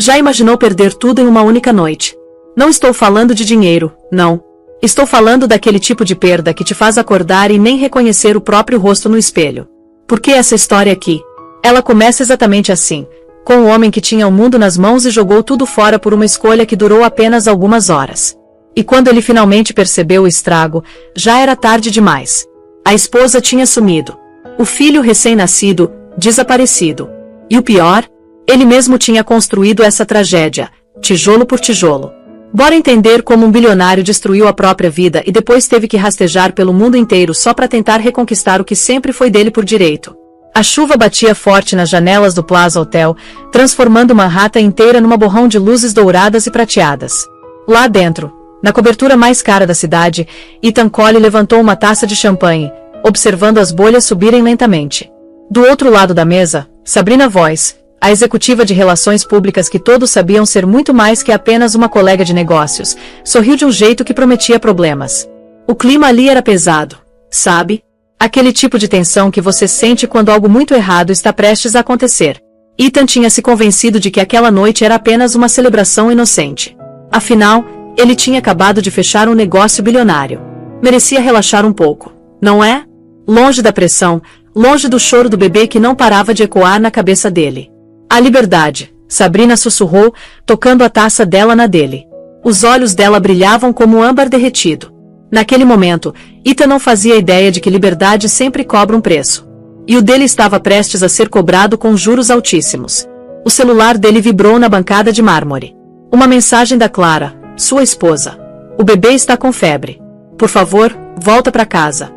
Já imaginou perder tudo em uma única noite? Não estou falando de dinheiro, não. Estou falando daquele tipo de perda que te faz acordar e nem reconhecer o próprio rosto no espelho. Por que essa história aqui? Ela começa exatamente assim, com um homem que tinha o mundo nas mãos e jogou tudo fora por uma escolha que durou apenas algumas horas. E quando ele finalmente percebeu o estrago, já era tarde demais. A esposa tinha sumido. O filho recém-nascido, desaparecido. E o pior? Ele mesmo tinha construído essa tragédia, tijolo por tijolo. Bora entender como um bilionário destruiu a própria vida e depois teve que rastejar pelo mundo inteiro só para tentar reconquistar o que sempre foi dele por direito. A chuva batia forte nas janelas do Plaza Hotel, transformando Manhattan inteira numa borrão de luzes douradas e prateadas. Lá dentro, na cobertura mais cara da cidade, Ethan Cole levantou uma taça de champanhe, observando as bolhas subirem lentamente. Do outro lado da mesa, Sabrina Voice, a executiva de relações públicas que todos sabiam ser muito mais que apenas uma colega de negócios, sorriu de um jeito que prometia problemas. O clima ali era pesado, sabe? Aquele tipo de tensão que você sente quando algo muito errado está prestes a acontecer. Ethan tinha se convencido de que aquela noite era apenas uma celebração inocente. Afinal, ele tinha acabado de fechar um negócio bilionário. Merecia relaxar um pouco, não é? Longe da pressão, longe do choro do bebê que não parava de ecoar na cabeça dele. A liberdade, Sabrina sussurrou, tocando a taça dela na dele. Os olhos dela brilhavam como âmbar derretido. Naquele momento, Ethan não fazia ideia de que liberdade sempre cobra um preço. E o dele estava prestes a ser cobrado com juros altíssimos. O celular dele vibrou na bancada de mármore. Uma mensagem da Clara, sua esposa. O bebê está com febre. Por favor, volta para casa.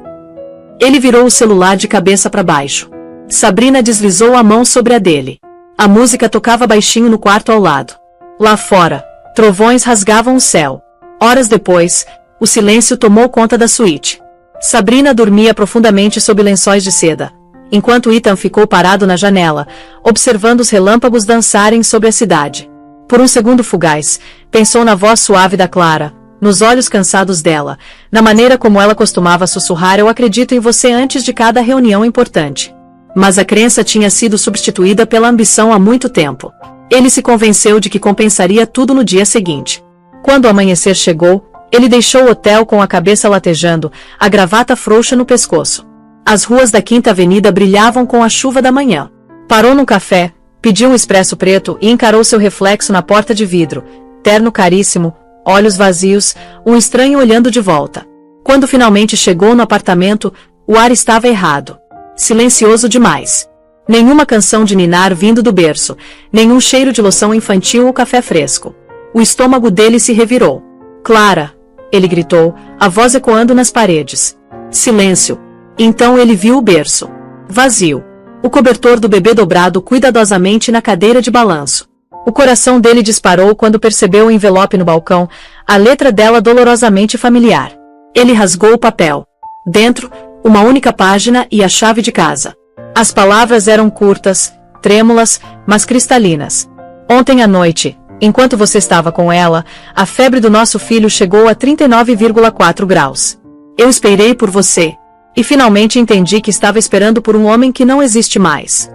Ele virou o celular de cabeça para baixo. Sabrina deslizou a mão sobre a dele. A música tocava baixinho no quarto ao lado. Lá fora, trovões rasgavam o céu. Horas depois, o silêncio tomou conta da suíte. Sabrina dormia profundamente sob lençóis de seda, enquanto Ethan ficou parado na janela, observando os relâmpagos dançarem sobre a cidade. Por um segundo fugaz, pensou na voz suave da Clara, nos olhos cansados dela, na maneira como ela costumava sussurrar: "Eu acredito em você" antes de cada reunião importante. Mas a crença tinha sido substituída pela ambição há muito tempo. Ele se convenceu de que compensaria tudo no dia seguinte. Quando o amanhecer chegou, ele deixou o hotel com a cabeça latejando, a gravata frouxa no pescoço. As ruas da Quinta Avenida brilhavam com a chuva da manhã. Parou num café, pediu um expresso preto e encarou seu reflexo na porta de vidro, terno caríssimo, olhos vazios, um estranho olhando de volta. Quando finalmente chegou no apartamento, o ar estava errado. Silencioso demais. Nenhuma canção de ninar vindo do berço, nenhum cheiro de loção infantil ou café fresco. O estômago dele se revirou. "Clara!" ele gritou, a voz ecoando nas paredes. Silêncio. Então ele viu o berço. Vazio. O cobertor do bebê dobrado cuidadosamente na cadeira de balanço. O coração dele disparou quando percebeu o envelope no balcão, a letra dela dolorosamente familiar. Ele rasgou o papel. Dentro, uma única página e a chave de casa. As palavras eram curtas, trêmulas, mas cristalinas. "Ontem à noite, enquanto você estava com ela, a febre do nosso filho chegou a 39,4 graus. Eu esperei por você. E finalmente entendi que estava esperando por um homem que não existe mais."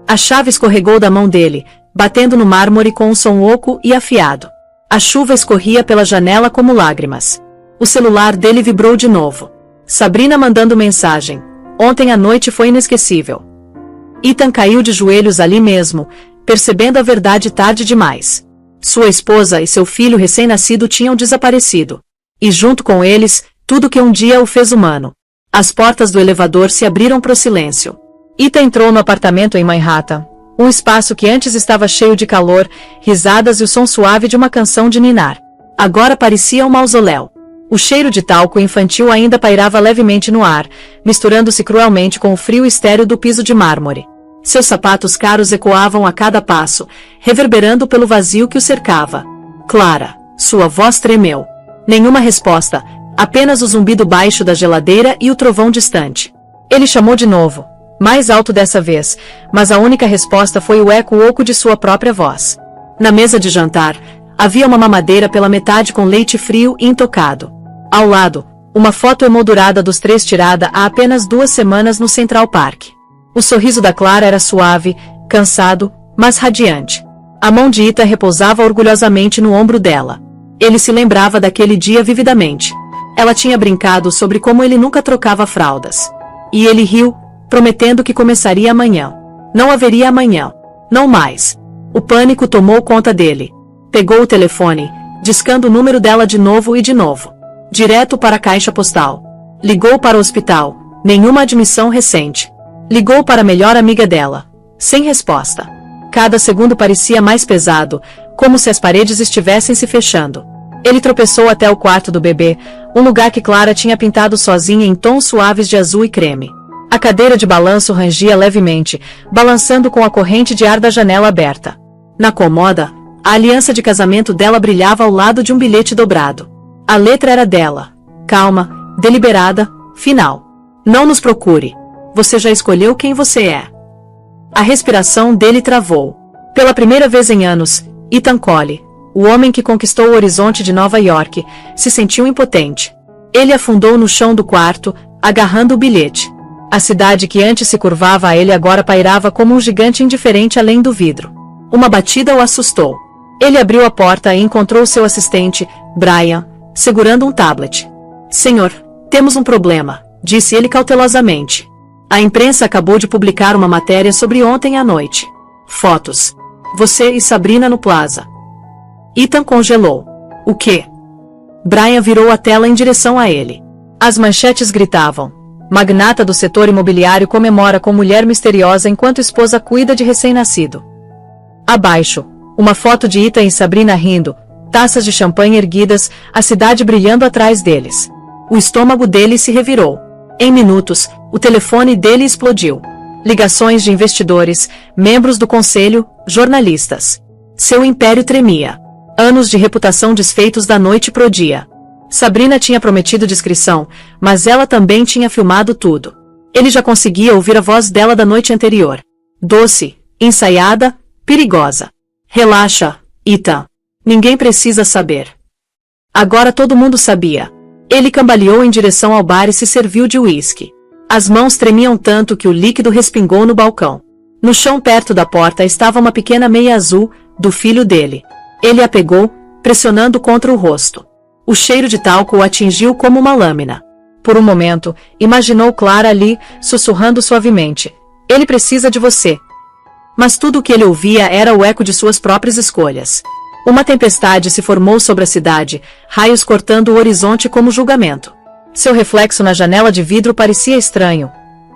A chave escorregou da mão dele, batendo no mármore com um som oco e afiado. A chuva escorria pela janela como lágrimas. O celular dele vibrou de novo. Sabrina mandando mensagem. Ontem à noite foi inesquecível. Ethan caiu de joelhos ali mesmo, percebendo a verdade tarde demais. Sua esposa e seu filho recém-nascido tinham desaparecido. E junto com eles, tudo que um dia o fez humano. As portas do elevador se abriram pro silêncio. Ethan entrou no apartamento em Manhattan, um espaço que antes estava cheio de calor, risadas e o som suave de uma canção de ninar. Agora parecia um mausoléu. O cheiro de talco infantil ainda pairava levemente no ar, misturando-se cruelmente com o frio estéril do piso de mármore. Seus sapatos caros ecoavam a cada passo, reverberando pelo vazio que o cercava. "Clara!" Sua voz tremeu. Nenhuma resposta, apenas o zumbido baixo da geladeira e o trovão distante. Ele chamou de novo, mais alto dessa vez, mas a única resposta foi o eco oco de sua própria voz. Na mesa de jantar, havia uma mamadeira pela metade com leite frio e intocado. Ao lado, uma foto emoldurada dos três tirada há apenas 2 semanas no Central Park. O sorriso da Clara era suave, cansado, mas radiante. A mão de Ita repousava orgulhosamente no ombro dela. Ele se lembrava daquele dia vividamente. Ela tinha brincado sobre como ele nunca trocava fraldas. E ele riu, prometendo que começaria amanhã. Não haveria amanhã. Não mais. O pânico tomou conta dele. Pegou o telefone, discando o número dela de novo e de novo. Direto para a caixa postal. Ligou para o hospital. Nenhuma admissão recente. Ligou para a melhor amiga dela. Sem resposta. Cada segundo parecia mais pesado, como se as paredes estivessem se fechando. Ele tropeçou até o quarto do bebê, um lugar que Clara tinha pintado sozinha em tons suaves de azul e creme. A cadeira de balanço rangia levemente, balançando com a corrente de ar da janela aberta. Na cômoda, a aliança de casamento dela brilhava ao lado de um bilhete dobrado. A letra era dela. Calma, deliberada, final. Não nos procure. Você já escolheu quem você é. A respiração dele travou. Pela primeira vez em anos, Ethan Cole, o homem que conquistou o horizonte de Nova York, se sentiu impotente. Ele afundou no chão do quarto, agarrando o bilhete. A cidade que antes se curvava a ele agora pairava como um gigante indiferente além do vidro. Uma batida o assustou. Ele abriu a porta e encontrou seu assistente, Brian, segurando um tablet. Senhor, temos um problema, disse ele cautelosamente. A imprensa acabou de publicar uma matéria sobre ontem à noite. Fotos. Você e Sabrina no Plaza. Ethan congelou. O quê? Brian virou a tela em direção a ele. As manchetes gritavam. Magnata do setor imobiliário comemora com mulher misteriosa enquanto esposa cuida de recém-nascido. Abaixo, uma foto de Ethan e Sabrina rindo, taças de champanhe erguidas, a cidade brilhando atrás deles. O estômago dele se revirou. Em minutos, o telefone dele explodiu. Ligações de investidores, membros do conselho, jornalistas. Seu império tremia. Anos de reputação desfeitos da noite pro dia. Sabrina tinha prometido discrição, mas ela também tinha filmado tudo. Ele já conseguia ouvir a voz dela da noite anterior. Doce, ensaiada, perigosa. Relaxa, Ethan. Ninguém precisa saber. Agora todo mundo sabia. Ele cambaleou em direção ao bar e se serviu de uísque. As mãos tremiam tanto que o líquido respingou no balcão. No chão perto da porta estava uma pequena meia azul, do filho dele. Ele a pegou, pressionando contra o rosto. O cheiro de talco o atingiu como uma lâmina. Por um momento, imaginou Clara ali, sussurrando suavemente. Ele precisa de você. Mas tudo o que ele ouvia era o eco de suas próprias escolhas. Uma tempestade se formou sobre a cidade, raios cortando o horizonte como julgamento. Seu reflexo na janela de vidro parecia estranho.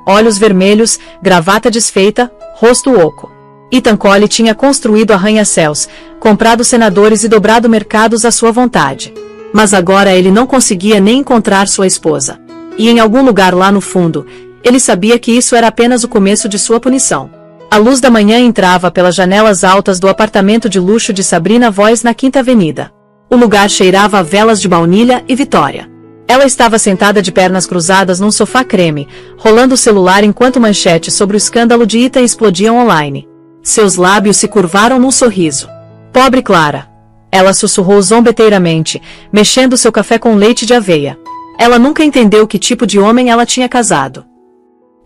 Olhos vermelhos, gravata desfeita, rosto oco. Ethan Cole tinha construído arranha-céus, comprado senadores e dobrado mercados à sua vontade. Mas agora ele não conseguia nem encontrar sua esposa. E em algum lugar lá no fundo, ele sabia que isso era apenas o começo de sua punição. A luz da manhã entrava pelas janelas altas do apartamento de luxo de Sabrina Voice na Quinta Avenida. O lugar cheirava a velas de baunilha e vitória. Ela estava sentada de pernas cruzadas num sofá creme, rolando o celular enquanto manchetes sobre o escândalo de Ethan explodiam online. Seus lábios se curvaram num sorriso. Pobre Clara. Ela sussurrou zombeteiramente, mexendo seu café com leite de aveia. Ela nunca entendeu que tipo de homem ela tinha casado.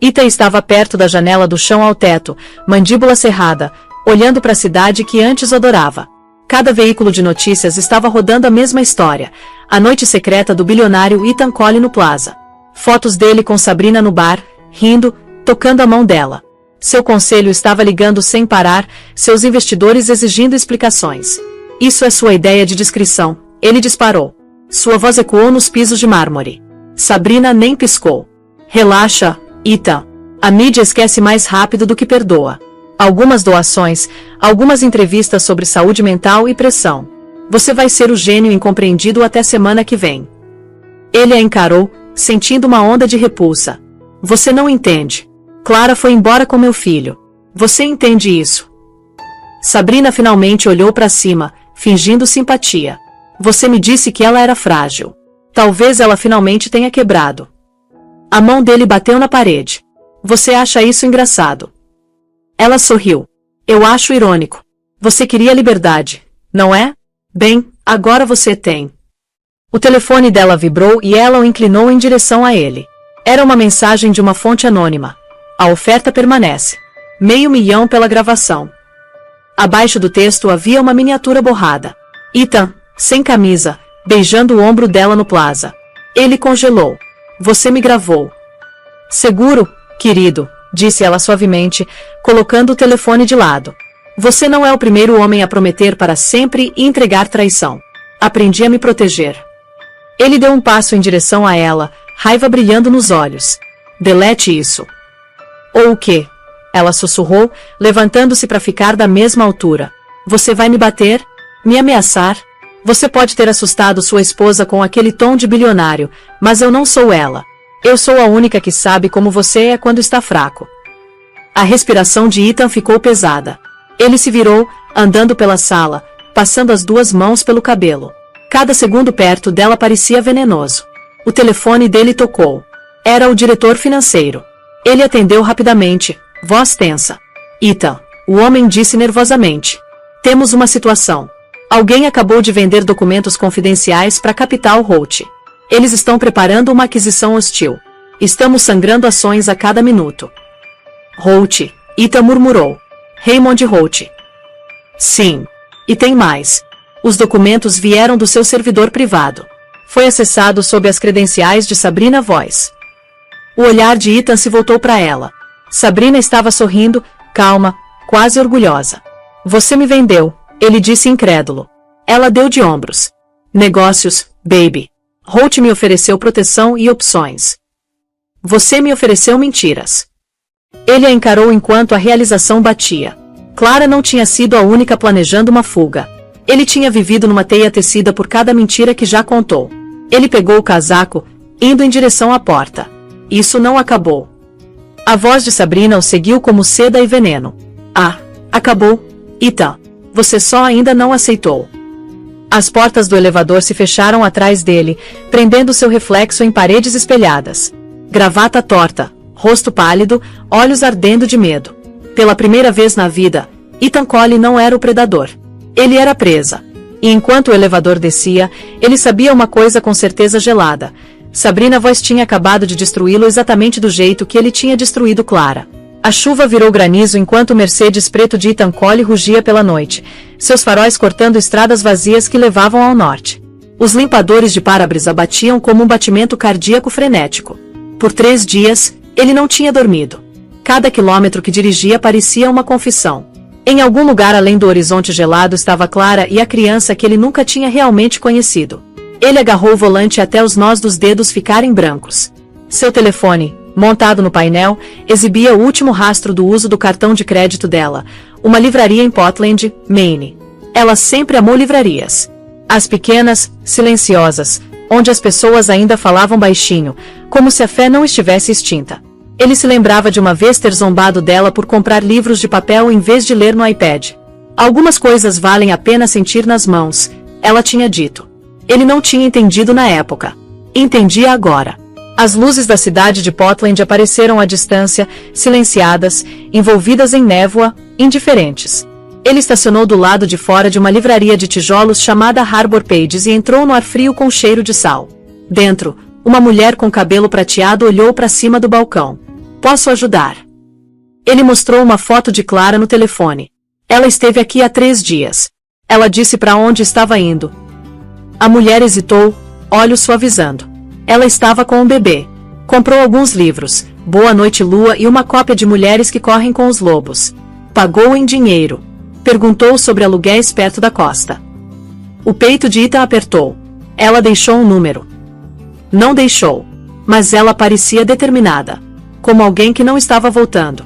Ethan estava perto da janela do chão ao teto, mandíbula cerrada, olhando para a cidade que antes adorava. Cada veículo de notícias estava rodando a mesma história, a noite secreta do bilionário Ethan Cole no Plaza. Fotos dele com Sabrina no bar, rindo, tocando a mão dela. Seu conselho estava ligando sem parar, seus investidores exigindo explicações. Isso é sua ideia de discrição, ele disparou. Sua voz ecoou nos pisos de mármore. Sabrina nem piscou. Relaxa, Ethan. A mídia esquece mais rápido do que perdoa. Algumas doações, algumas entrevistas sobre saúde mental e pressão. Você vai ser o gênio incompreendido até semana que vem. Ele a encarou, sentindo uma onda de repulsa. Você não entende. Clara foi embora com meu filho. Você entende isso? Sabrina finalmente olhou para cima, fingindo simpatia. Você me disse que ela era frágil. Talvez ela finalmente tenha quebrado. A mão dele bateu na parede. Você acha isso engraçado? Ela sorriu. Eu acho irônico. Você queria liberdade, não é? Bem, agora você tem. O telefone dela vibrou e ela o inclinou em direção a ele. Era uma mensagem de uma fonte anônima. A oferta permanece. R$500.000 pela gravação. Abaixo do texto havia uma miniatura borrada. Ethan, sem camisa, beijando o ombro dela no plaza. Ele congelou. Você me gravou. Seguro, querido, disse ela suavemente, colocando o telefone de lado. Você não é o primeiro homem a prometer para sempre e entregar traição. Aprendi a me proteger. Ele deu um passo em direção a ela, raiva brilhando nos olhos. Delete isso. Ou o quê? Ela sussurrou, levantando-se para ficar da mesma altura. Você vai me bater? Me ameaçar? Você pode ter assustado sua esposa com aquele tom de bilionário, mas eu não sou ela. Eu sou a única que sabe como você é quando está fraco. A respiração de Ethan ficou pesada. Ele se virou, andando pela sala, passando as duas mãos pelo cabelo. Cada segundo perto dela parecia venenoso. O telefone dele tocou. Era o diretor financeiro. Ele atendeu rapidamente, voz tensa. Ethan, o homem disse nervosamente. Temos uma situação. Alguém acabou de vender documentos confidenciais para Capital Holt. Eles estão preparando uma aquisição hostil. Estamos sangrando ações a cada minuto. Holt, Ethan murmurou. Raymond Holt. Sim. E tem mais. Os documentos vieram do seu servidor privado. Foi acessado sob as credenciais de Sabrina Voice. O olhar de Ethan se voltou para ela. Sabrina estava sorrindo, calma, quase orgulhosa. Você me vendeu, ele disse incrédulo. Ela deu de ombros. Negócios, baby. Holt me ofereceu proteção e opções. Você me ofereceu mentiras. Ele a encarou enquanto a realização batia. Clara não tinha sido a única planejando uma fuga. Ele tinha vivido numa teia tecida por cada mentira que já contou. Ele pegou o casaco, indo em direção à porta. Isso não acabou. A voz de Sabrina o seguiu como seda e veneno. Ah, acabou. Ethan, você só ainda não aceitou. As portas do elevador se fecharam atrás dele, prendendo seu reflexo em paredes espelhadas. Gravata torta, rosto pálido, olhos ardendo de medo. Pela primeira vez na vida, Ethan Cole não era o predador. Ele era a presa. E enquanto o elevador descia, ele sabia uma coisa com certeza gelada. Sabrina Voice tinha acabado de destruí-lo exatamente do jeito que ele tinha destruído Clara. A chuva virou granizo enquanto o Mercedes preto de Ethan Cole rugia pela noite, seus faróis cortando estradas vazias que levavam ao norte. Os limpadores de para-brisa batiam como um batimento cardíaco frenético. Por 3 dias, ele não tinha dormido. Cada quilômetro que dirigia parecia uma confissão. Em algum lugar além do horizonte gelado estava Clara e a criança que ele nunca tinha realmente conhecido. Ele agarrou o volante até os nós dos dedos ficarem brancos. Seu telefone, montado no painel, exibia o último rastro do uso do cartão de crédito dela, uma livraria em Portland, Maine. Ela sempre amou livrarias. As pequenas, silenciosas, onde as pessoas ainda falavam baixinho, como se a fé não estivesse extinta. Ele se lembrava de uma vez ter zombado dela por comprar livros de papel em vez de ler no iPad. Algumas coisas valem a pena sentir nas mãos, ela tinha dito. Ele não tinha entendido na época. Entendia agora. As luzes da cidade de Portland apareceram à distância, silenciadas, envolvidas em névoa, indiferentes. Ele estacionou do lado de fora de uma livraria de tijolos chamada Harbor Pages e entrou no ar frio com cheiro de sal. Dentro, uma mulher com cabelo prateado olhou para cima do balcão. Posso ajudar? Ele mostrou uma foto de Clara no telefone. Ela esteve aqui há 3 dias. Ela disse para onde estava indo. A mulher hesitou, olhos suavizando. Ela estava com um bebê. Comprou alguns livros, Boa Noite Lua e uma cópia de Mulheres que Correm com os Lobos. Pagou em dinheiro. Perguntou sobre aluguéis perto da costa. O peito de Ethan apertou. Ela deixou um número. Não deixou. Mas ela parecia determinada. Como alguém que não estava voltando.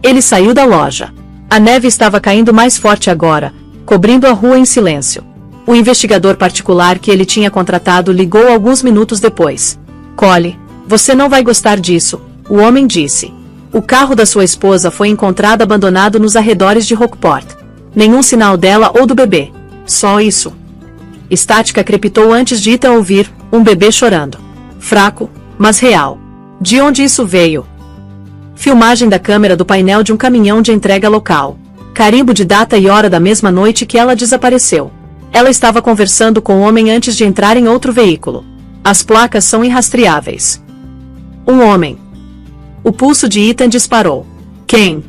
Ele saiu da loja. A neve estava caindo mais forte agora, cobrindo a rua em silêncio. O investigador particular que ele tinha contratado ligou alguns minutos depois. Cole, você não vai gostar disso, o homem disse. O carro da sua esposa foi encontrado abandonado nos arredores de Rockport. Nenhum sinal dela ou do bebê. Só isso. Estática crepitou antes de Ethan ouvir, um bebê chorando. Fraco, mas real. De onde isso veio? Filmagem da câmera do painel de um caminhão de entrega local. Carimbo de data e hora da mesma noite que ela desapareceu. Ela estava conversando com o homem antes de entrar em outro veículo. As placas são irrastreáveis. Um homem. O pulso de Ethan disparou. Quem?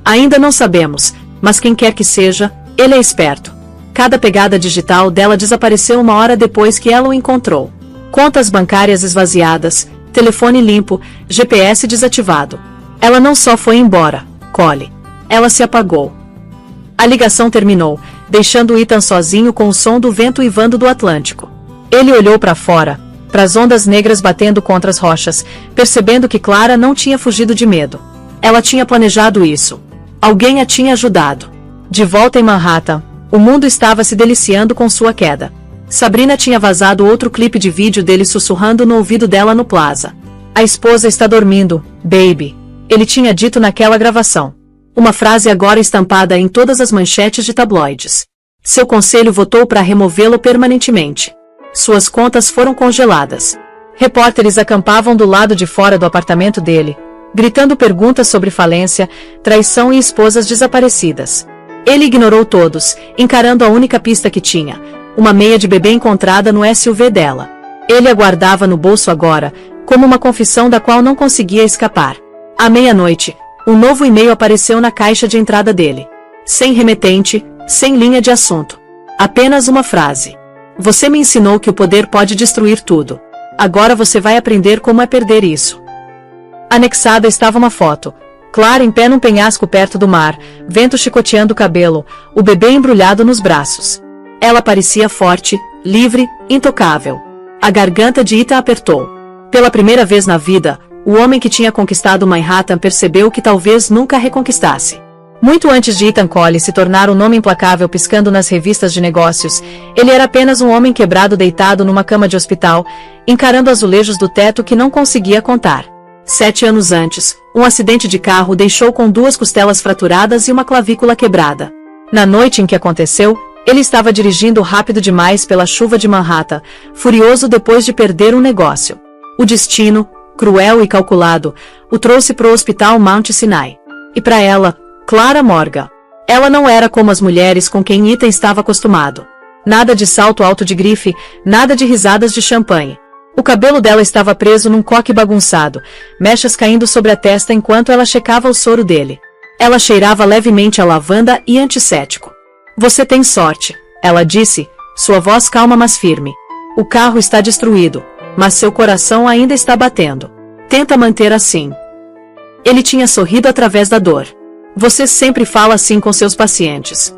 Ainda não sabemos, Mas quem quer que seja, ele é esperto. Cada pegada digital dela desapareceu uma hora depois que ela o encontrou. Contas bancárias esvaziadas, telefone limpo, GPS desativado. Ela não só foi embora, Cole. Ela se apagou. A ligação terminou, deixando Ethan sozinho com o som do vento uivando do Atlântico. Ele olhou para fora, para as ondas negras batendo contra as rochas, percebendo que Clara não tinha fugido de medo. Ela tinha planejado isso. Alguém a tinha ajudado. De volta em Manhattan, o mundo estava se deliciando com sua queda. Sabrina tinha vazado outro clipe de vídeo dele sussurrando no ouvido dela no Plaza. A esposa está dormindo, baby. Ele tinha dito naquela gravação. Uma frase agora estampada em todas as manchetes de tabloides. Seu conselho votou para removê-lo permanentemente. Suas contas foram congeladas. Repórteres acampavam do lado de fora do apartamento dele, gritando perguntas sobre falência, traição e esposas desaparecidas. Ele ignorou todos, encarando a única pista que tinha, uma meia de bebê encontrada no SUV dela. Ele a guardava no bolso agora, como uma confissão da qual não conseguia escapar. À meia-noite, um novo e-mail apareceu na caixa de entrada dele. Sem remetente, sem linha de assunto. Apenas uma frase. Você me ensinou que o poder pode destruir tudo. Agora você vai aprender como é perder isso. Anexada estava uma foto. Clara em pé num penhasco perto do mar, vento chicoteando o cabelo, o bebê embrulhado nos braços. Ela parecia forte, livre, intocável. A garganta de Ethan apertou. Pela primeira vez na vida, o homem que tinha conquistado Manhattan percebeu que talvez nunca a reconquistasse. Muito antes de Ethan Cole se tornar um nome implacável piscando nas revistas de negócios, ele era apenas um homem quebrado deitado numa cama de hospital, encarando azulejos do teto que não conseguia contar. 7 anos antes, um acidente de carro o deixou com 2 costelas fraturadas e uma clavícula quebrada. Na noite em que aconteceu, ele estava dirigindo rápido demais pela chuva de Manhattan, furioso depois de perder um negócio. O destino, cruel e calculado, o trouxe para o hospital Mount Sinai. E para ela, Clara Morgan. Ela não era como as mulheres com quem Ethan estava acostumado. Nada de salto alto de grife, nada de risadas de champanhe. O cabelo dela estava preso num coque bagunçado, mechas caindo sobre a testa enquanto ela checava o soro dele. Ela cheirava levemente a lavanda e antisséptico. Você tem sorte, ela disse, sua voz calma mas firme. O carro está destruído, mas seu coração ainda está batendo. Tenta manter assim. Ele tinha sorrido através da dor. Você sempre fala assim com seus pacientes.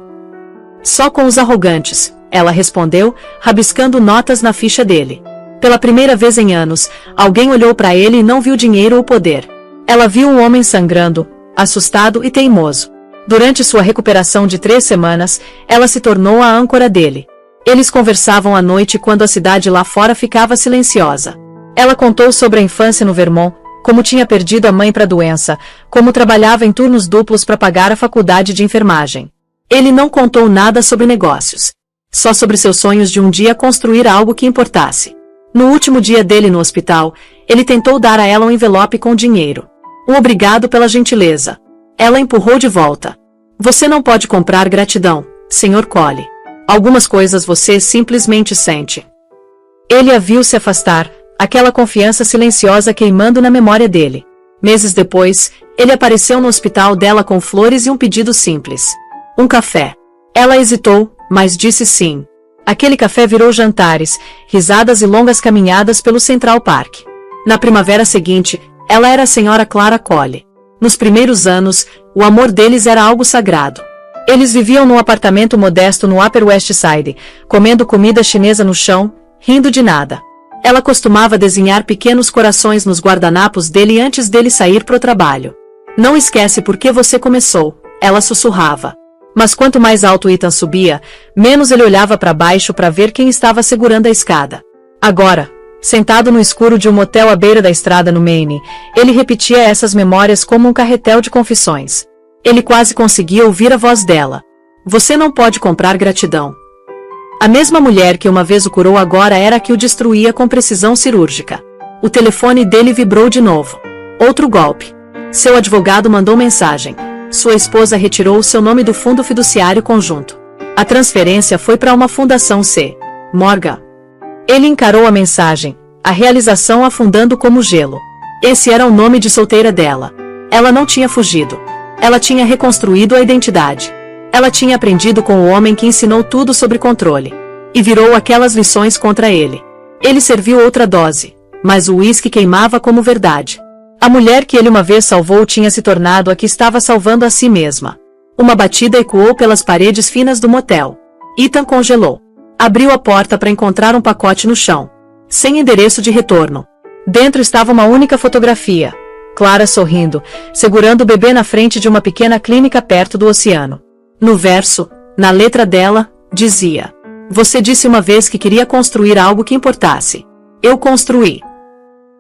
Só com os arrogantes, ela respondeu, rabiscando notas na ficha dele. Pela primeira vez em anos, alguém olhou para ele e não viu dinheiro ou poder. Ela viu um homem sangrando, assustado e teimoso. Durante sua recuperação de 3 semanas, ela se tornou a âncora dele. Eles conversavam à noite quando a cidade lá fora ficava silenciosa. Ela contou sobre a infância no Vermont, como tinha perdido a mãe para a doença, como trabalhava em turnos duplos para pagar a faculdade de enfermagem. Ele não contou nada sobre negócios. Só sobre seus sonhos de um dia construir algo que importasse. No último dia dele no hospital, ele tentou dar a ela um envelope com dinheiro. Um obrigado pela gentileza. Ela empurrou de volta. Você não pode comprar gratidão, Sr. Cole. Algumas coisas você simplesmente sente. Ele a viu se afastar, aquela confiança silenciosa queimando na memória dele. Meses depois, ele apareceu no hospital dela com flores e um pedido simples. Um café. Ela hesitou, mas disse sim. Aquele café virou jantares, risadas e longas caminhadas pelo Central Park. Na primavera seguinte, ela era a Sra. Clara Cole. Nos primeiros anos, o amor deles era algo sagrado. Eles viviam num apartamento modesto no Upper West Side, comendo comida chinesa no chão, rindo de nada. Ela costumava desenhar pequenos corações nos guardanapos dele antes dele sair pro trabalho. Não esquece por que você começou, ela sussurrava. Mas quanto mais alto Ethan subia, menos ele olhava para baixo para ver quem estava segurando a escada. Agora, sentado no escuro de um motel à beira da estrada no Maine, ele repetia essas memórias como um carretel de confissões. Ele quase conseguia ouvir a voz dela. Você não pode comprar gratidão. A mesma mulher que uma vez o curou agora era a que o destruía com precisão cirúrgica. O telefone dele vibrou de novo. Outro golpe. Seu advogado mandou mensagem. Sua esposa retirou seu nome do fundo fiduciário conjunto. A transferência foi para uma fundação C. Morgan. Ele encarou a mensagem, a realização afundando como gelo. Esse era o nome de solteira dela. Ela não tinha fugido. Ela tinha reconstruído a identidade. Ela tinha aprendido com o homem que ensinou tudo sobre controle. E virou aquelas lições contra ele. Ele serviu outra dose, mas o uísque queimava como verdade. A mulher que ele uma vez salvou tinha se tornado a que estava salvando a si mesma. Uma batida ecoou pelas paredes finas do motel. Ethan congelou. Abriu a porta para encontrar um pacote no chão, sem endereço de retorno. Dentro estava uma única fotografia. Clara sorrindo, segurando o bebê na frente de uma pequena clínica perto do oceano. No verso, na letra dela, dizia: "Você disse uma vez que queria construir algo que importasse. Eu construí."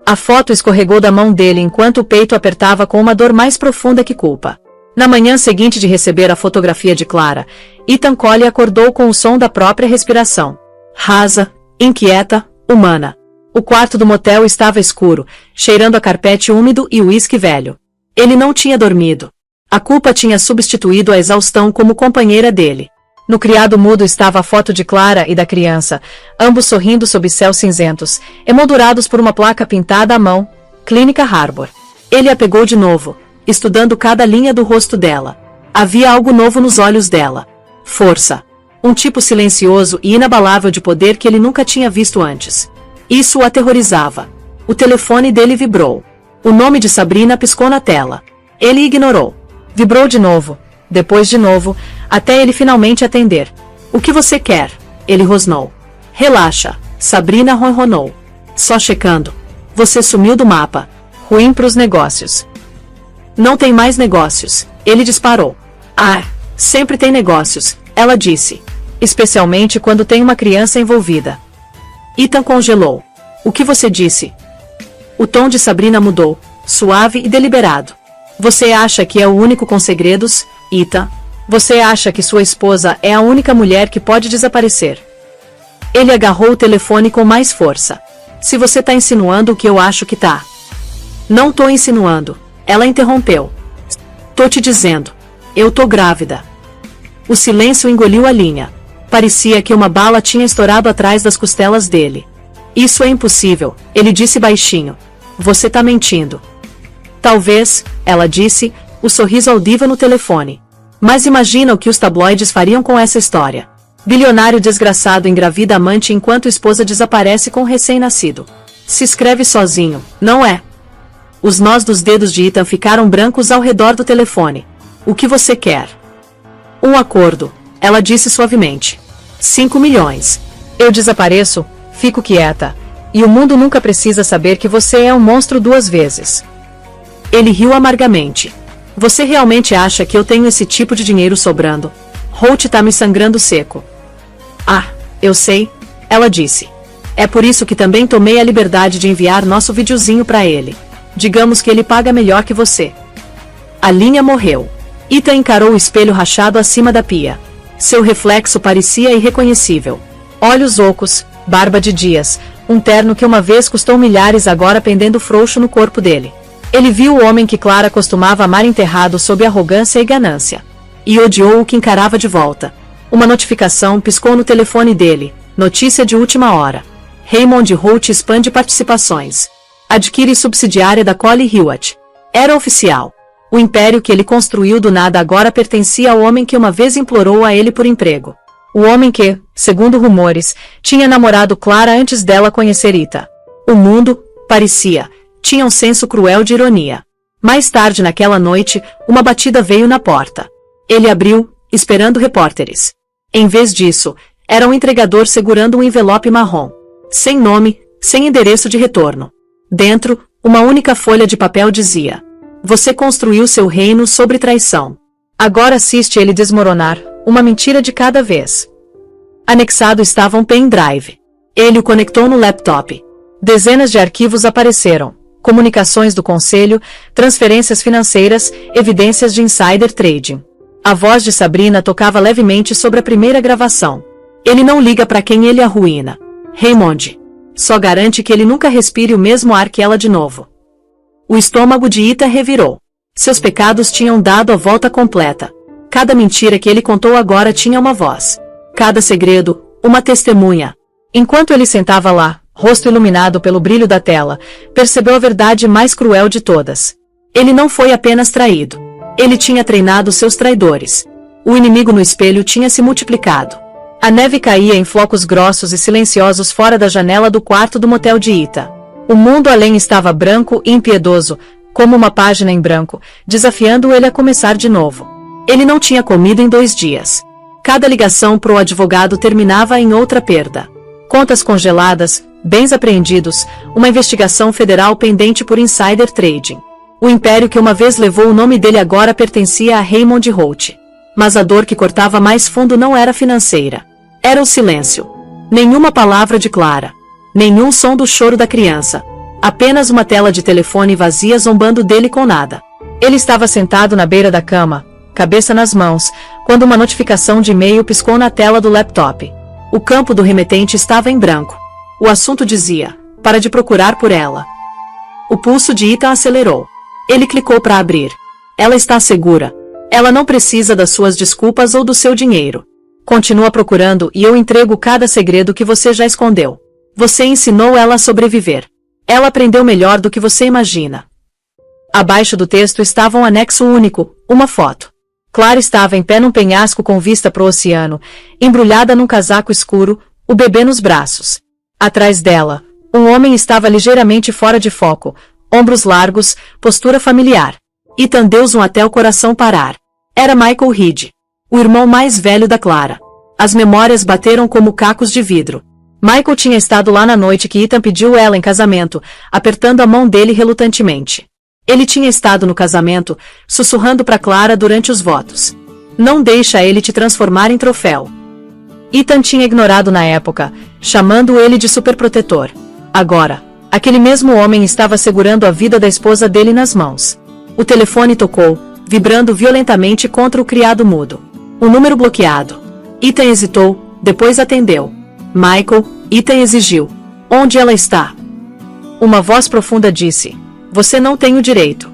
A foto escorregou da mão dele enquanto o peito apertava com uma dor mais profunda que culpa. Na manhã seguinte de receber a fotografia de Clara, Ethan Collie acordou com o som da própria respiração. Rasa, inquieta, humana. O quarto do motel estava escuro, cheirando a carpete úmido e uísque velho. Ele não tinha dormido. A culpa tinha substituído a exaustão como companheira dele. No criado mudo estava a foto de Clara e da criança, ambos sorrindo sob céus cinzentos, emoldurados por uma placa pintada à mão, Clínica Harbor. Ele a pegou de novo, estudando cada linha do rosto dela. Havia algo novo nos olhos dela. Força. Um tipo silencioso e inabalável de poder que ele nunca tinha visto antes. Isso o aterrorizava. O telefone dele vibrou. O nome de Sabrina piscou na tela. Ele ignorou. Vibrou de novo. Depois de novo, até ele finalmente atender. "O que você quer?" ele rosnou. "Relaxa", Sabrina ronronou. "Só checando. Você sumiu do mapa. Ruim pros negócios." "Não tem mais negócios", ele disparou. "Ah, sempre tem negócios", ela disse. "Especialmente quando tem uma criança envolvida." Ethan congelou. "O que você disse?" O tom de Sabrina mudou, suave e deliberado. "Você acha que é o único com segredos, Ethan? Você acha que sua esposa é a única mulher que pode desaparecer?" Ele agarrou o telefone com mais força. "Se você tá insinuando o que eu acho que tá." "Não tô insinuando", ela interrompeu. "Tô te dizendo. Eu tô grávida." O silêncio engoliu a linha. Parecia que uma bala tinha estourado atrás das costelas dele. "Isso é impossível", ele disse baixinho. "Você tá mentindo." "Talvez", ela disse, o sorriso audível no telefone. "Mas imagina o que os tabloides fariam com essa história. Bilionário desgraçado engravida amante enquanto esposa desaparece com recém-nascido. Se escreve sozinho, não é?" Os nós dos dedos de Ethan ficaram brancos ao redor do telefone. "O que você quer?" "Um acordo", ela disse suavemente. 5 milhões. Eu desapareço, fico quieta. E o mundo nunca precisa saber que você é um monstro 2 vezes. Ele riu amargamente. "Você realmente acha que eu tenho esse tipo de dinheiro sobrando? Holt tá me sangrando seco." "Ah, eu sei", ela disse. "É por isso que também tomei a liberdade de enviar nosso videozinho pra ele. Digamos que ele paga melhor que você." A linha morreu. Ethan encarou o espelho rachado acima da pia. Seu reflexo parecia irreconhecível. Olhos ocos, barba de dias, um terno que uma vez custou milhares agora pendendo frouxo no corpo dele. Ele viu o homem que Clara costumava amar enterrado sob arrogância e ganância. E odiou o que encarava de volta. Uma notificação piscou no telefone dele, notícia de última hora. Raymond Holt expande participações. Adquire subsidiária da Collie Hewitt. Era oficial. O império que ele construiu do nada agora pertencia ao homem que uma vez implorou a ele por emprego. O homem que, segundo rumores, tinha namorado Clara antes dela conhecer Ethan. O mundo, parecia, tinha um senso cruel de ironia. Mais tarde naquela noite, uma batida veio na porta. Ele abriu, esperando repórteres. Em vez disso, era um entregador segurando um envelope marrom. Sem nome, sem endereço de retorno. Dentro, uma única folha de papel dizia: "Você construiu seu reino sobre traição. Agora assiste ele desmoronar, uma mentira de cada vez." Anexado estava um pendrive. Ele o conectou no laptop. Dezenas de arquivos apareceram. Comunicações do conselho, transferências financeiras, evidências de insider trading. A voz de Sabrina tocava levemente sobre a primeira gravação. "Ele não liga para quem ele arruína. Raymond. Só garante que ele nunca respire o mesmo ar que ela de novo." O estômago de Ethan revirou. Seus pecados tinham dado a volta completa. Cada mentira que ele contou agora tinha uma voz. Cada segredo, uma testemunha. Enquanto ele sentava lá, rosto iluminado pelo brilho da tela, percebeu a verdade mais cruel de todas. Ele não foi apenas traído. Ele tinha treinado seus traidores. O inimigo no espelho tinha se multiplicado. A neve caía em flocos grossos e silenciosos fora da janela do quarto do motel de Ita. O mundo além estava branco e impiedoso, como uma página em branco, desafiando ele a começar de novo. Ele não tinha comido em 2 dias. Cada ligação pro advogado terminava em outra perda. Contas congeladas, bens apreendidos, uma investigação federal pendente por insider trading. O império que uma vez levou o nome dele agora pertencia a Raymond Holt. Mas a dor que cortava mais fundo não era financeira. Era o silêncio. Nenhuma palavra de Clara. Nenhum som do choro da criança. Apenas uma tela de telefone vazia zombando dele com nada. Ele estava sentado na beira da cama, cabeça nas mãos, quando uma notificação de e-mail piscou na tela do laptop. O campo do remetente estava em branco. O assunto dizia: para de procurar por ela. O pulso de Ethan acelerou. Ele clicou para abrir. Ela está segura. Ela não precisa das suas desculpas ou do seu dinheiro. Continua procurando e eu entrego cada segredo que você já escondeu. Você ensinou ela a sobreviver. Ela aprendeu melhor do que você imagina. Abaixo do texto estava um anexo único, uma foto. Clara estava em pé num penhasco com vista pro oceano, embrulhada num casaco escuro, o bebê nos braços. Atrás dela, um homem estava ligeiramente fora de foco, ombros largos, postura familiar. Ethan deu zoom até o coração parar. Era Michael Reed, o irmão mais velho da Clara. As memórias bateram como cacos de vidro. Michael tinha estado lá na noite que Ethan pediu ela em casamento, apertando a mão dele relutantemente. Ele tinha estado no casamento, sussurrando para Clara durante os votos. Não deixa ele te transformar em troféu. Ethan tinha ignorado na época, chamando ele de superprotetor. Agora, aquele mesmo homem estava segurando a vida da esposa dele nas mãos. O telefone tocou, vibrando violentamente contra o criado mudo. O número bloqueado. Ethan hesitou, depois atendeu. Michael, Ethan exigiu. Onde ela está? Uma voz profunda disse. Você não tem o direito.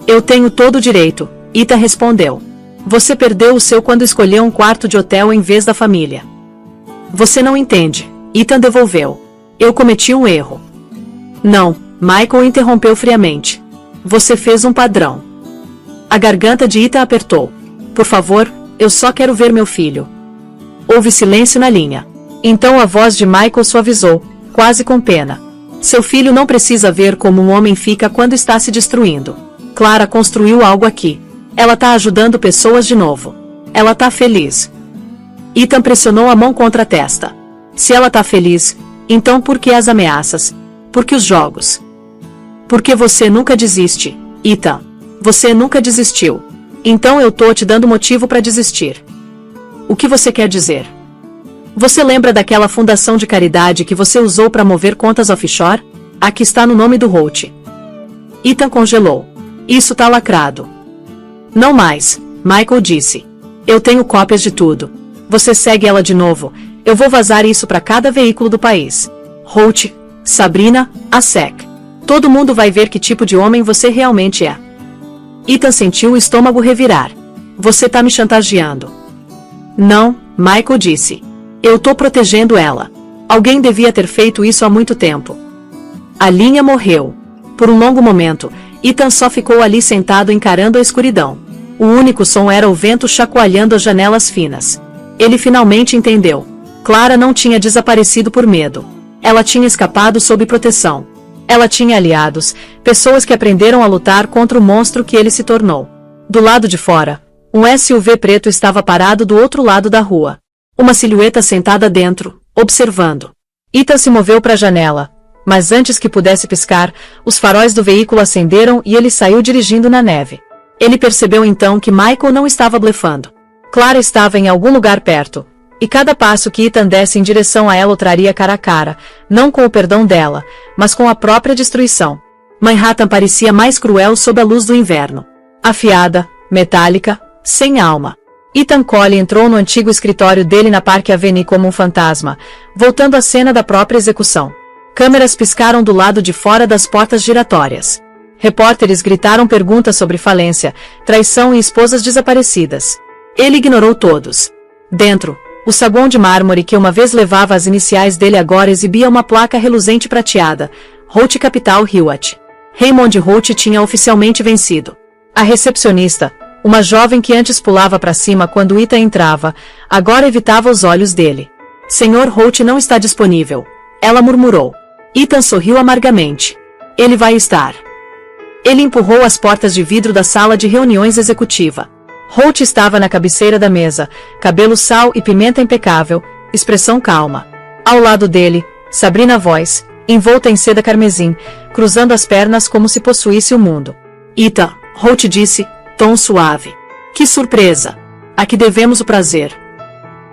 Eu tenho todo o direito, Ethan respondeu. Você perdeu o seu quando escolheu um quarto de hotel em vez da família. Você não entende, Ethan devolveu. Eu cometi um erro. Não, Michael interrompeu friamente. Você fez um padrão. A garganta de Ethan apertou. Por favor, eu só quero ver meu filho. Houve silêncio na linha. Então a voz de Michael suavizou, quase com pena. Seu filho não precisa ver como um homem fica quando está se destruindo. Clara construiu algo aqui. Ela tá ajudando pessoas de novo. Ela tá feliz. Ethan pressionou a mão contra a testa. Se ela tá feliz, então por que as ameaças? Por que os jogos? Porque você nunca desiste, Ethan. Você nunca desistiu. Então eu tô te dando motivo para desistir. O que você quer dizer? Você lembra daquela fundação de caridade que você usou para mover contas offshore? Aqui está no nome do Holt. Ethan congelou. Isso tá lacrado. Não mais, Michael disse. Eu tenho cópias de tudo. Você segue ela de novo. Eu vou vazar isso para cada veículo do país. Holt, Sabrina, a SEC. Todo mundo vai ver que tipo de homem você realmente é. Ethan sentiu o estômago revirar. Você tá me chantageando. Não, Michael disse. Eu tô protegendo ela. Alguém devia ter feito isso há muito tempo. A linha morreu. Por um longo momento, Ethan só ficou ali sentado encarando a escuridão. O único som era o vento chacoalhando as janelas finas. Ele finalmente entendeu. Clara não tinha desaparecido por medo. Ela tinha escapado sob proteção. Ela tinha aliados, pessoas que aprenderam a lutar contra o monstro que ele se tornou. Do lado de fora, um SUV preto estava parado do outro lado da rua. Uma silhueta sentada dentro, observando. Ethan se moveu para a janela, mas antes que pudesse piscar, os faróis do veículo acenderam e ele saiu dirigindo na neve. Ele percebeu então que Michael não estava blefando. Clara estava em algum lugar perto, e cada passo que Ethan desse em direção a ela o traria cara a cara, não com o perdão dela, mas com a própria destruição. Manhattan parecia mais cruel sob a luz do inverno. Afiada, metálica, sem alma. Ethan Cole entrou no antigo escritório dele na Park Avenue como um fantasma, voltando à cena da própria execução. Câmeras piscaram do lado de fora das portas giratórias. Repórteres gritaram perguntas sobre falência, traição e esposas desaparecidas. Ele ignorou todos. Dentro, o saguão de mármore que uma vez levava as iniciais dele agora exibia uma placa reluzente prateada, Holt Capital Hewitt. Raymond Holt tinha oficialmente vencido. A recepcionista, Uma jovem que antes pulava para cima quando Ethan entrava, agora evitava os olhos dele. Senhor Holt não está disponível. Ela murmurou. Ethan sorriu amargamente. Ele vai estar. Ele empurrou as portas de vidro da sala de reuniões executiva. Holt estava na cabeceira da mesa, cabelo sal e pimenta impecável, expressão calma. Ao lado dele, Sabrina Voice, envolta em seda carmesim, cruzando as pernas como se possuísse o mundo. Ethan, Holt disse, tom suave. Que surpresa! A que devemos o prazer?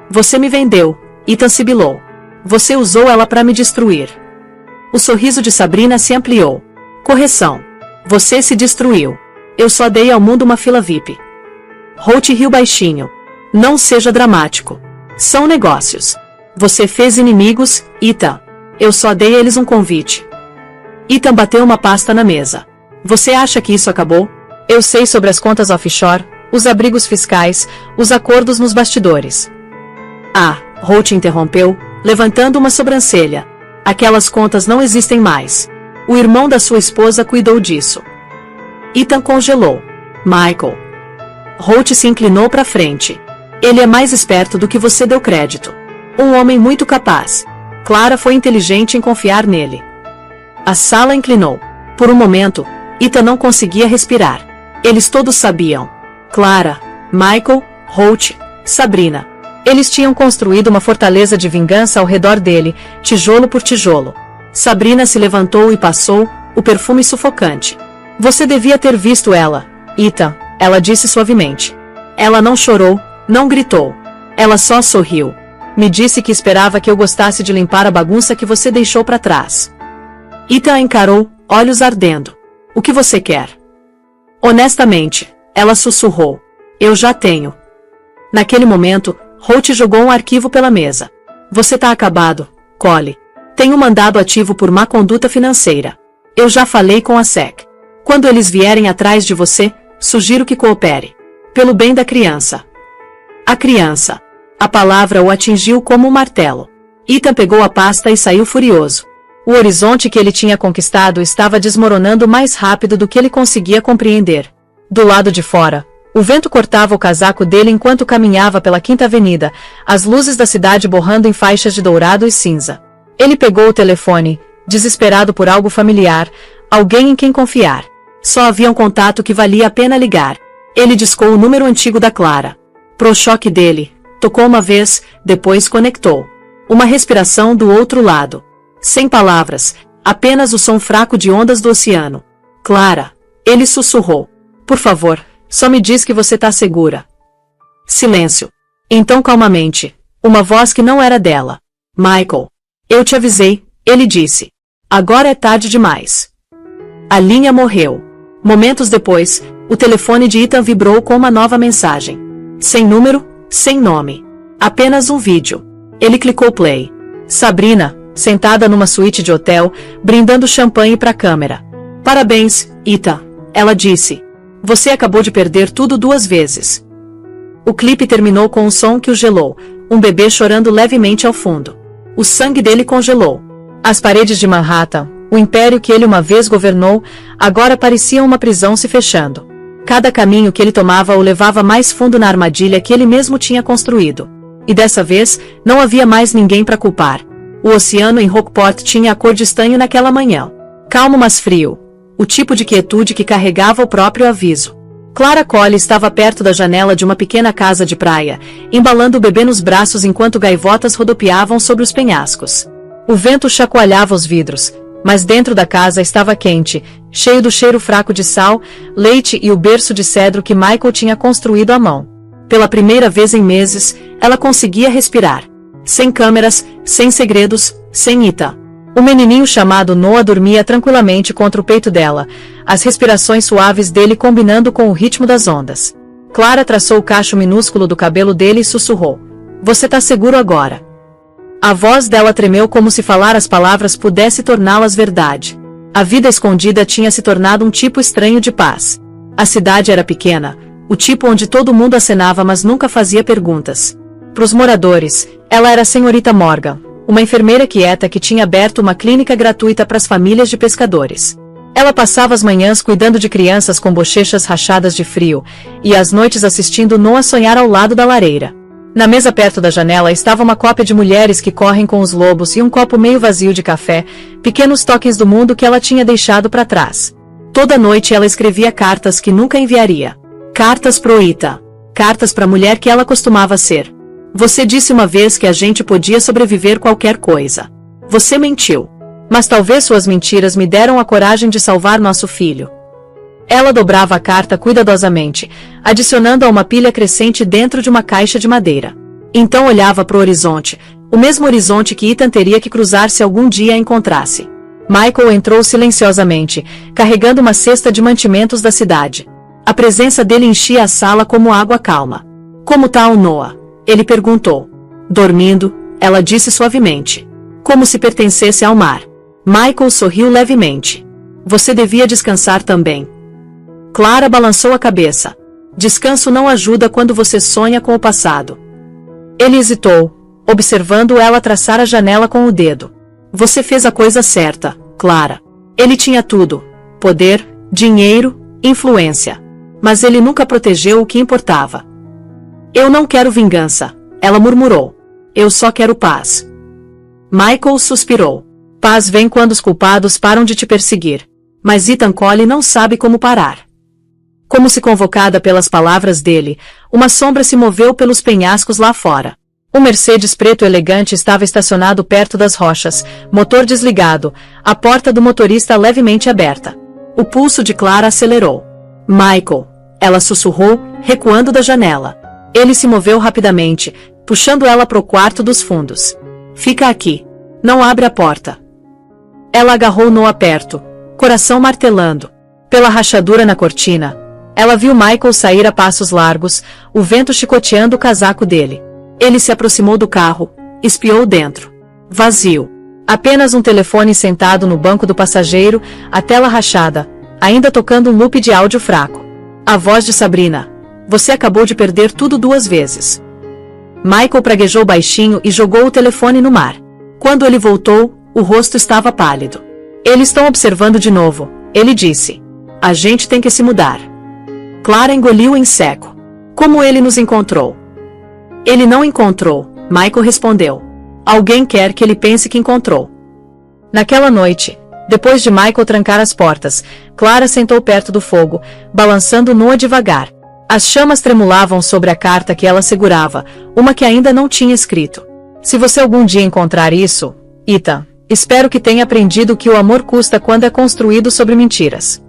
Você me vendeu, Ethan sibilou. Você usou ela para me destruir. O sorriso de Sabrina se ampliou. Correção. Você se destruiu. Eu só dei ao mundo uma fila VIP. Holt riu baixinho. Não seja dramático. São negócios. Você fez inimigos, Ethan. Eu só dei a eles um convite. Ethan bateu uma pasta na mesa. Você acha que isso acabou? Eu sei sobre as contas offshore, os abrigos fiscais, os acordos nos bastidores. Ah, Holt interrompeu, levantando uma sobrancelha. Aquelas contas não existem mais. O irmão da sua esposa cuidou disso. Ethan congelou. Michael. Holt se inclinou para frente. Ele é mais esperto do que você deu crédito. Um homem muito capaz. Clara foi inteligente em confiar nele. A sala inclinou. Por um momento, Ethan não conseguia respirar. Eles todos sabiam. Clara, Michael, Holt, Sabrina. Eles tinham construído uma fortaleza de vingança ao redor dele, tijolo por tijolo. Sabrina se levantou e passou, o perfume sufocante. Você devia ter visto ela, Ethan, ela disse suavemente. Ela não chorou, não gritou. Ela só sorriu. Me disse que esperava que eu gostasse de limpar a bagunça que você deixou para trás. Ethan a encarou, olhos ardendo. O que você quer? Honestamente, ela sussurrou. Eu já tenho. Naquele momento, Holt jogou um arquivo pela mesa. Você tá acabado, Cole. Tem um mandado ativo por má conduta financeira. Eu já falei com a SEC. Quando eles vierem atrás de você, sugiro que coopere. Pelo bem da criança. A criança. A palavra o atingiu como um martelo. Ethan pegou a pasta e saiu furioso. O horizonte que ele tinha conquistado estava desmoronando mais rápido do que ele conseguia compreender. Do lado de fora, o vento cortava o casaco dele enquanto caminhava pela Quinta Avenida, as luzes da cidade borrando em faixas de dourado e cinza. Ele pegou o telefone, desesperado por algo familiar, alguém em quem confiar. Só havia um contato que valia a pena ligar. Ele discou o número antigo da Clara. Pro choque dele, tocou uma vez, depois conectou. Uma respiração do outro lado. Sem palavras, apenas o som fraco de ondas do oceano. Clara, ele sussurrou. Por favor, só me diz que você tá segura. Silêncio. Então calmamente, uma voz que não era dela. Michael. Eu te avisei, ele disse. Agora é tarde demais. A linha morreu. Momentos depois, o telefone de Ethan vibrou com uma nova mensagem. Sem número, sem nome. Apenas um vídeo. Ele clicou play. Sabrina, sentada numa suíte de hotel, brindando champanhe para a câmera. Parabéns, Ethan, ela disse. Você acabou de perder tudo 2 vezes. O clipe terminou com um som que o gelou, um bebê chorando levemente ao fundo. O sangue dele congelou. As paredes de Manhattan, o império que ele uma vez governou, agora pareciam uma prisão se fechando. Cada caminho que ele tomava o levava mais fundo na armadilha que ele mesmo tinha construído. E dessa vez, não havia mais ninguém para culpar. O oceano em Rockport tinha a cor de estanho naquela manhã. Calmo mas frio. O tipo de quietude que carregava o próprio aviso. Clara Cole estava perto da janela de uma pequena casa de praia, embalando o bebê nos braços enquanto gaivotas rodopiavam sobre os penhascos. O vento chacoalhava os vidros, mas dentro da casa estava quente, cheio do cheiro fraco de sal, leite e o berço de cedro que Michael tinha construído à mão. Pela primeira vez em meses, ela conseguia respirar. Sem câmeras, sem segredos, sem Ethan. O menininho chamado Noah dormia tranquilamente contra o peito dela, as respirações suaves dele combinando com o ritmo das ondas. Clara traçou o cacho minúsculo do cabelo dele e sussurrou. Você tá seguro agora? A voz dela tremeu como se falar as palavras pudesse torná-las verdade. A vida escondida tinha se tornado um tipo estranho de paz. A cidade era pequena, o tipo onde todo mundo acenava mas nunca fazia perguntas. Para os moradores, ela era a senhorita Morgan, uma enfermeira quieta que tinha aberto uma clínica gratuita para as famílias de pescadores. Ela passava as manhãs cuidando de crianças com bochechas rachadas de frio, e às noites assistindo Noah sonhar ao lado da lareira. Na mesa perto da janela estava uma cópia de Mulheres que Correm com os Lobos e um copo meio vazio de café, pequenos toques do mundo que ela tinha deixado para trás. Toda noite ela escrevia cartas que nunca enviaria. Cartas pro Ita. Cartas para a mulher que ela costumava ser. Você disse uma vez que a gente podia sobreviver qualquer coisa. Você mentiu. Mas talvez suas mentiras me deram a coragem de salvar nosso filho. Ela dobrava a carta cuidadosamente, adicionando a uma pilha crescente dentro de uma caixa de madeira. Então olhava para o horizonte, o mesmo horizonte que Ethan teria que cruzar se algum dia a encontrasse. Michael entrou silenciosamente, carregando uma cesta de mantimentos da cidade. A presença dele enchia a sala como água calma. Como tá o Noah? Ele perguntou. Dormindo, ela disse suavemente. Como se pertencesse ao mar. Michael sorriu levemente. Você devia descansar também. Clara balançou a cabeça. Descanso não ajuda quando você sonha com o passado. Ele hesitou, observando ela traçar a janela com o dedo. Você fez a coisa certa, Clara. Ele tinha tudo. Poder, dinheiro, influência. Mas ele nunca protegeu o que importava. Eu não quero vingança, ela murmurou. Eu só quero paz. Michael suspirou. Paz vem quando os culpados param de te perseguir. Mas Ethan Cole não sabe como parar. Como se convocada pelas palavras dele, uma sombra se moveu pelos penhascos lá fora. Um Mercedes preto elegante estava estacionado perto das rochas, motor desligado, a porta do motorista levemente aberta. O pulso de Clara acelerou. Michael, ela sussurrou, recuando da janela. Ele se moveu rapidamente, puxando ela para o quarto dos fundos. Fica aqui. Não abre a porta. Ela agarrou Noah perto, coração martelando. Pela rachadura na cortina, ela viu Michael sair a passos largos, o vento chicoteando o casaco dele. Ele se aproximou do carro, espiou dentro. Vazio. Apenas um telefone sentado no banco do passageiro, a tela rachada, ainda tocando um loop de áudio fraco. A voz de Sabrina. Você acabou de perder tudo 2 vezes. Michael praguejou baixinho e jogou o telefone no mar. Quando ele voltou, o rosto estava pálido. Eles estão observando de novo, ele disse. A gente tem que se mudar. Clara engoliu em seco. Como ele nos encontrou? Ele não encontrou, Michael respondeu. Alguém quer que ele pense que encontrou. Naquela noite, depois de Michael trancar as portas, Clara sentou perto do fogo, balançando Noah devagar. As chamas tremulavam sobre a carta que ela segurava, uma que ainda não tinha escrito. Se você algum dia encontrar isso, Ethan, espero que tenha aprendido que o amor custa quando é construído sobre mentiras.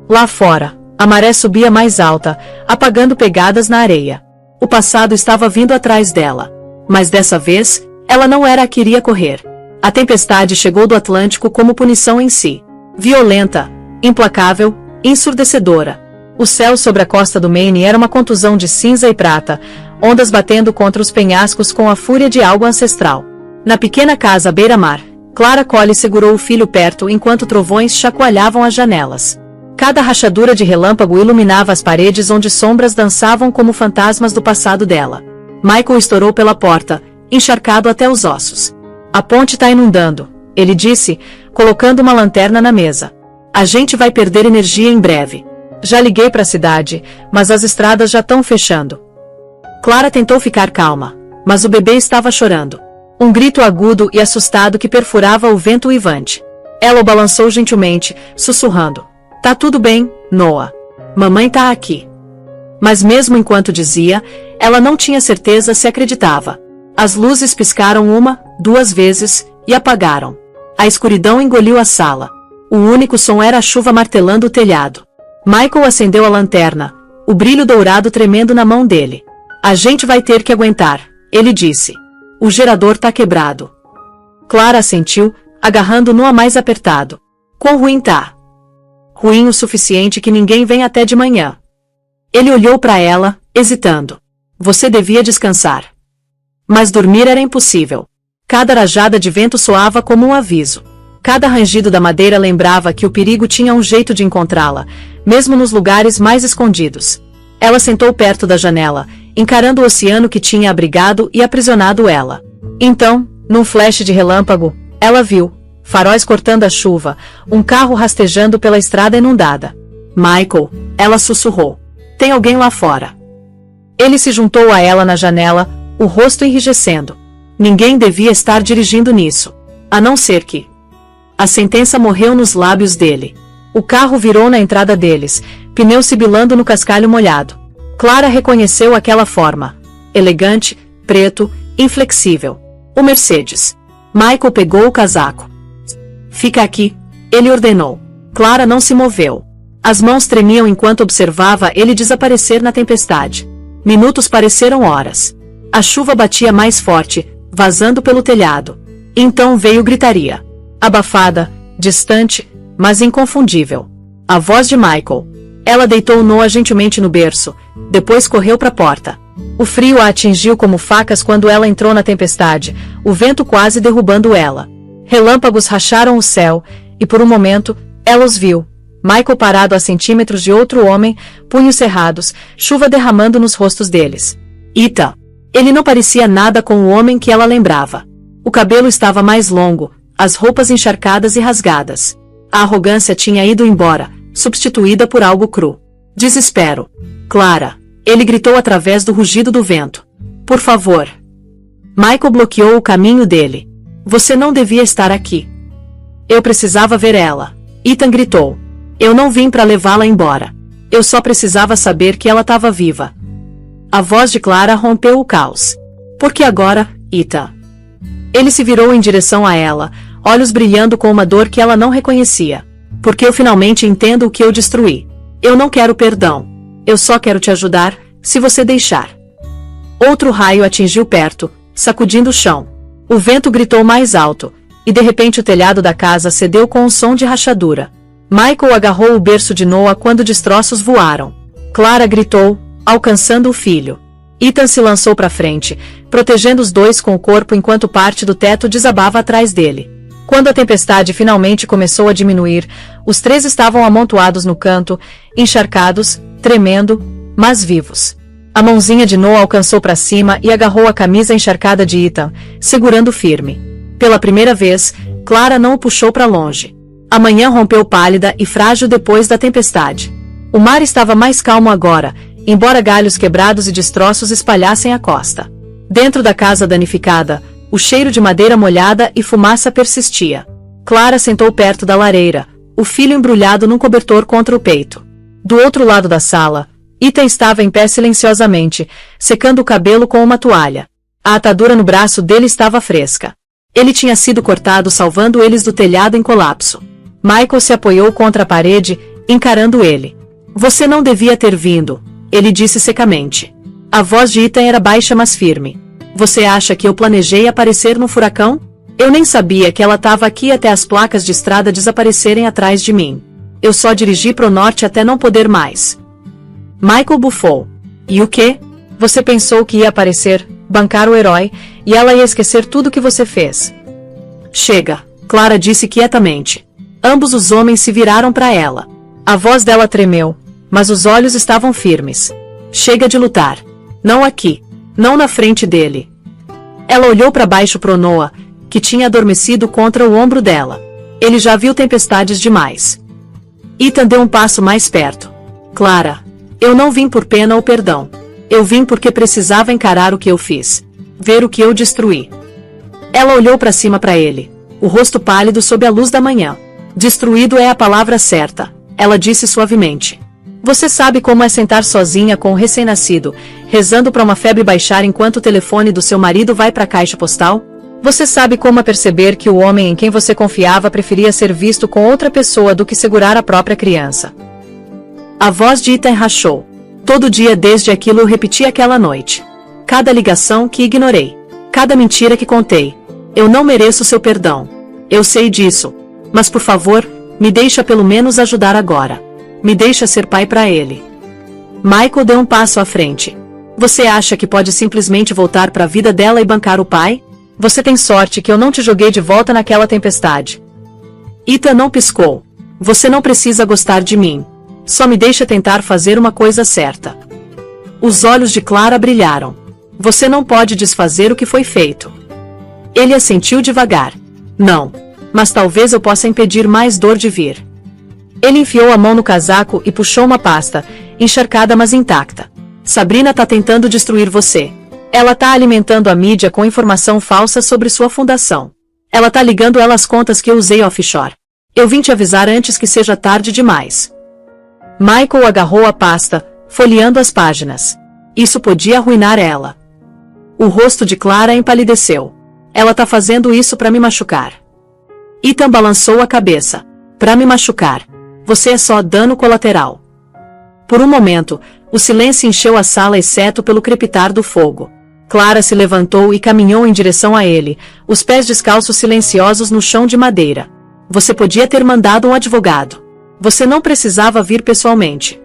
Lá fora, a maré subia mais alta, apagando pegadas na areia. O passado estava vindo atrás dela. Mas dessa vez, ela não era a que iria correr. A tempestade chegou do Atlântico como punição em si. Violenta, implacável, ensurdecedora. O céu sobre a costa do Maine era uma contusão de cinza e prata, ondas batendo contra os penhascos com a fúria de algo ancestral. Na pequena casa à beira-mar, Clara Cole segurou o filho perto enquanto trovões chacoalhavam as janelas. Cada rachadura de relâmpago iluminava as paredes onde sombras dançavam como fantasmas do passado dela. Michael estourou pela porta, encharcado até os ossos. A ponte está inundando, ele disse, colocando uma lanterna na mesa. A gente vai perder energia em breve. Já liguei para a cidade, mas as estradas já estão fechando. Clara tentou ficar calma, mas o bebê estava chorando. Um grito agudo e assustado que perfurava o vento uivante. Ela o balançou gentilmente, sussurrando. Tá tudo bem, Noah. Mamãe tá aqui. Mas mesmo enquanto dizia, ela não tinha certeza se acreditava. As luzes piscaram 1, 2 vezes, e apagaram. A escuridão engoliu a sala. O único som era a chuva martelando o telhado. Michael acendeu a lanterna, o brilho dourado tremendo na mão dele. A gente vai ter que aguentar, ele disse. O gerador tá quebrado. Clara assentiu, agarrando Noah mais apertado. Quão ruim tá? Ruim o suficiente que ninguém vem até de manhã. Ele olhou para ela, hesitando. Você devia descansar. Mas dormir era impossível. Cada rajada de vento soava como um aviso. Cada rangido da madeira lembrava que o perigo tinha um jeito de encontrá-la, mesmo nos lugares mais escondidos. Ela sentou perto da janela, encarando o oceano que tinha abrigado e aprisionado ela. Então, num flash de relâmpago, ela viu Faróis cortando a chuva, um carro rastejando pela estrada inundada. Michael, ela sussurrou. Tem alguém lá fora. Ele se juntou a ela na janela, o rosto enrijecendo. Ninguém devia estar dirigindo nisso. A não ser que... A sentença morreu nos lábios dele. O carro virou na entrada deles, pneu sibilando no cascalho molhado. Clara reconheceu aquela forma. Elegante, preto, inflexível. O Mercedes. Michael pegou o casaco. Fica aqui, ele ordenou. Clara não se moveu. As mãos tremiam enquanto observava ele desaparecer na tempestade. Minutos pareceram horas. A chuva batia mais forte, vazando pelo telhado. Então veio gritaria. Abafada, distante, mas inconfundível. A voz de Michael. Ela deitou Noah gentilmente no berço, depois correu para a porta. O frio a atingiu como facas quando ela entrou na tempestade, o vento quase derrubando ela. Relâmpagos racharam o céu, e por um momento, ela os viu. Michael parado a centímetros de outro homem, punhos cerrados, chuva derramando nos rostos deles. Ethan. Ele não parecia nada com o homem que ela lembrava. O cabelo estava mais longo, as roupas encharcadas e rasgadas. A arrogância tinha ido embora, substituída por algo cru. Desespero. Clara. Ele gritou através do rugido do vento. Por favor. Michael bloqueou o caminho dele. Você não devia estar aqui. Eu precisava ver ela. Ethan gritou. Eu não vim para levá-la embora. Eu só precisava saber que ela estava viva. A voz de Clara rompeu o caos. Por que agora, Ethan? Ele se virou em direção a ela, olhos brilhando com uma dor que ela não reconhecia. Porque eu finalmente entendo o que eu destruí. Eu não quero perdão. Eu só quero te ajudar, se você deixar. Outro raio atingiu perto, sacudindo o chão. O vento gritou mais alto, e de repente o telhado da casa cedeu com um som de rachadura. Michael agarrou o berço de Noah quando destroços voaram. Clara gritou, alcançando o filho. Ethan se lançou para frente, protegendo os dois com o corpo enquanto parte do teto desabava atrás dele. Quando a tempestade finalmente começou a diminuir, os três estavam amontoados no canto, encharcados, tremendo, mas vivos. A mãozinha de Noah alcançou para cima e agarrou a camisa encharcada de Ethan, segurando firme. Pela primeira vez, Clara não o puxou para longe. A manhã rompeu pálida e frágil depois da tempestade. O mar estava mais calmo agora, embora galhos quebrados e destroços espalhassem a costa. Dentro da casa danificada, o cheiro de madeira molhada e fumaça persistia. Clara sentou perto da lareira, o filho embrulhado num cobertor contra o peito. Do outro lado da sala, Ethan estava em pé silenciosamente, secando o cabelo com uma toalha. A atadura no braço dele estava fresca. Ele tinha sido cortado salvando eles do telhado em colapso. Michael se apoiou contra a parede, encarando ele. Você não devia ter vindo, ele disse secamente. A voz de Ethan era baixa mas firme. Você acha que eu planejei aparecer no furacão? Eu nem sabia que ela estava aqui até as placas de estrada desaparecerem atrás de mim. Eu só dirigi pro norte até não poder mais. Michael bufou. E o quê? Você pensou que ia aparecer, bancar o herói, e ela ia esquecer tudo que você fez. Chega, Clara disse quietamente. Ambos os homens se viraram para ela. A voz dela tremeu, mas os olhos estavam firmes. Chega de lutar. Não aqui. Não na frente dele. Ela olhou para baixo pro Noah, que tinha adormecido contra o ombro dela. Ele já viu tempestades demais. Ethan deu um passo mais perto. Clara, eu não vim por pena ou perdão. Eu vim porque precisava encarar o que eu fiz. Ver o que eu destruí. Ela olhou para cima para ele, o rosto pálido sob a luz da manhã. Destruído é a palavra certa, ela disse suavemente. Você sabe como é sentar sozinha com o recém-nascido, rezando para uma febre baixar enquanto o telefone do seu marido vai para a caixa postal? Você sabe como é perceber que o homem em quem você confiava preferia ser visto com outra pessoa do que segurar a própria criança? A voz de Ethan rachou. Todo dia desde aquilo eu repeti aquela noite. Cada ligação que ignorei. Cada mentira que contei. Eu não mereço seu perdão. Eu sei disso. Mas por favor, me deixa pelo menos ajudar agora. Me deixa ser pai para ele. Michael deu um passo à frente. Você acha que pode simplesmente voltar para a vida dela e bancar o pai? Você tem sorte que eu não te joguei de volta naquela tempestade. Ethan não piscou. Você não precisa gostar de mim. Só me deixa tentar fazer uma coisa certa. Os olhos de Clara brilharam. Você não pode desfazer o que foi feito. Ele assentiu devagar. Não. mas talvez eu possa impedir mais dor de vir. Ele enfiou a mão no casaco e puxou uma pasta, encharcada mas intacta. Sabrina tá tentando destruir você. Ela tá alimentando a mídia com informação falsa sobre sua fundação. Ela tá ligando ela às contas que eu usei offshore. Eu vim te avisar antes que seja tarde demais. Michael agarrou a pasta, folheando as páginas. Isso podia arruinar ela. O rosto de Clara empalideceu. Ela tá fazendo isso pra me machucar. Ethan balançou a cabeça. Pra me machucar. Você é só dano colateral. Por um momento, o silêncio encheu a sala exceto pelo crepitar do fogo. Clara se levantou e caminhou em direção a ele, os pés descalços silenciosos no chão de madeira. Você podia ter mandado um advogado. Você não precisava vir pessoalmente.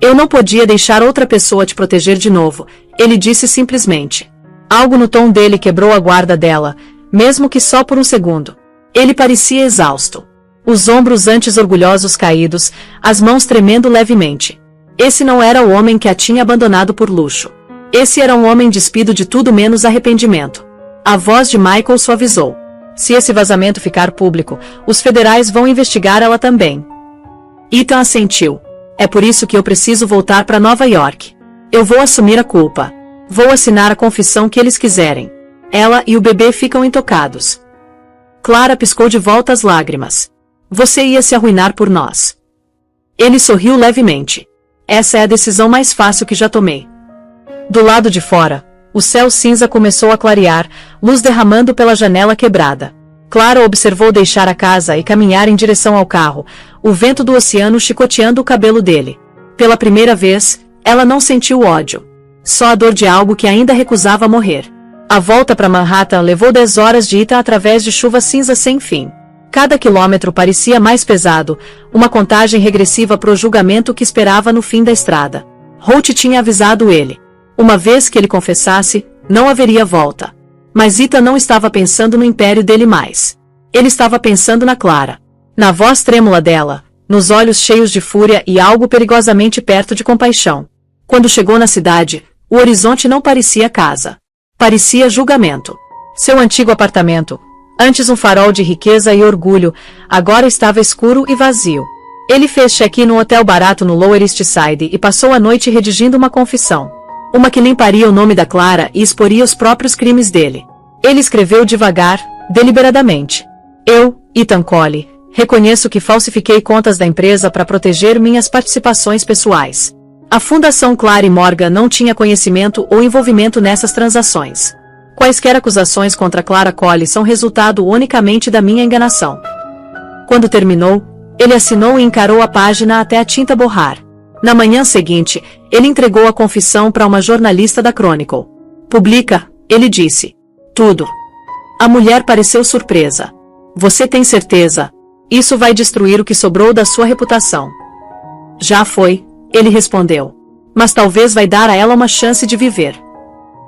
Eu não podia deixar outra pessoa te proteger de novo, ele disse simplesmente. Algo no tom dele quebrou a guarda dela, mesmo que só por um segundo. Ele parecia exausto. Os ombros antes orgulhosos caídos, as mãos tremendo levemente. Esse não era o homem que a tinha abandonado por luxo. Esse era um homem despido de tudo menos arrependimento. A voz de Michael suavizou. Se esse vazamento ficar público, os federais vão investigar ela também. Ethan assentiu. É por isso que eu preciso voltar para Nova York. Eu vou assumir a culpa. Vou assinar a confissão que eles quiserem. Ela e o bebê ficam intocados. Clara piscou de volta as lágrimas. Você ia se arruinar por nós. Ele sorriu levemente. Essa é a decisão mais fácil que já tomei. Do lado de fora, o céu cinza começou a clarear, luz derramando pela janela quebrada. Clara observou deixar a casa e caminhar em direção ao carro, o vento do oceano chicoteando o cabelo dele. Pela primeira vez, ela não sentiu ódio. Só a dor de algo que ainda recusava morrer. A volta para Manhattan levou 10 horas de ida através de chuva cinza sem fim. Cada quilômetro parecia mais pesado, uma contagem regressiva pro julgamento que esperava no fim da estrada. Holt tinha avisado ele. Uma vez que ele confessasse, não haveria volta. Mas Ethan não estava pensando no império dele mais. Ele estava pensando na Clara. Na voz trêmula dela, nos olhos cheios de fúria e algo perigosamente perto de compaixão. Quando chegou na cidade, o horizonte não parecia casa. Parecia julgamento. Seu antigo apartamento, antes um farol de riqueza e orgulho, agora estava escuro e vazio. Ele fez check-in num hotel barato no Lower East Side e passou a noite redigindo uma confissão. Uma que limparia o nome da Clara e exporia os próprios crimes dele. Ele escreveu devagar, deliberadamente. Eu, Ethan Colley, reconheço que falsifiquei contas da empresa para proteger minhas participações pessoais. A Fundação Clara Morgan não tinha conhecimento ou envolvimento nessas transações. Quaisquer acusações contra Clara Colley são resultado unicamente da minha enganação. Quando terminou, ele assinou e encarou a página até a tinta borrar. Na manhã seguinte, ele entregou a confissão para uma jornalista da Chronicle. Publica, ele disse. Tudo. A mulher pareceu surpresa. Você tem certeza? Isso vai destruir o que sobrou da sua reputação. Já foi, ele respondeu. Mas talvez vai dar a ela uma chance de viver.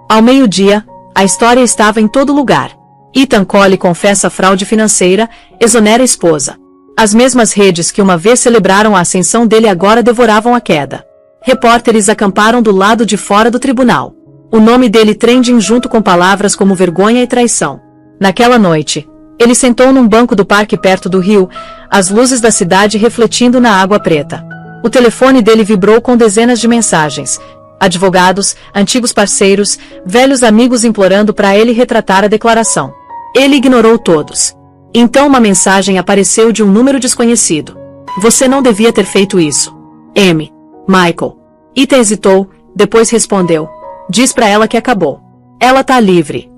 Ao meio-dia, a história estava em todo lugar. Ethan Colley confessa fraude financeira, exonera a esposa. As mesmas redes que uma vez celebraram a ascensão dele agora devoravam a queda. Repórteres acamparam do lado de fora do tribunal. O nome dele trending junto com palavras como vergonha e traição. Naquela noite, ele sentou num banco do parque perto do rio, as luzes da cidade refletindo na água preta. O telefone dele vibrou com dezenas de mensagens. Advogados, antigos parceiros, velhos amigos implorando para ele retratar a declaração. Ele ignorou todos. Então uma mensagem apareceu de um número desconhecido. Você não devia ter feito isso. M. Michael. Ethan hesitou, depois respondeu. Diz pra ela que acabou. Ela tá livre.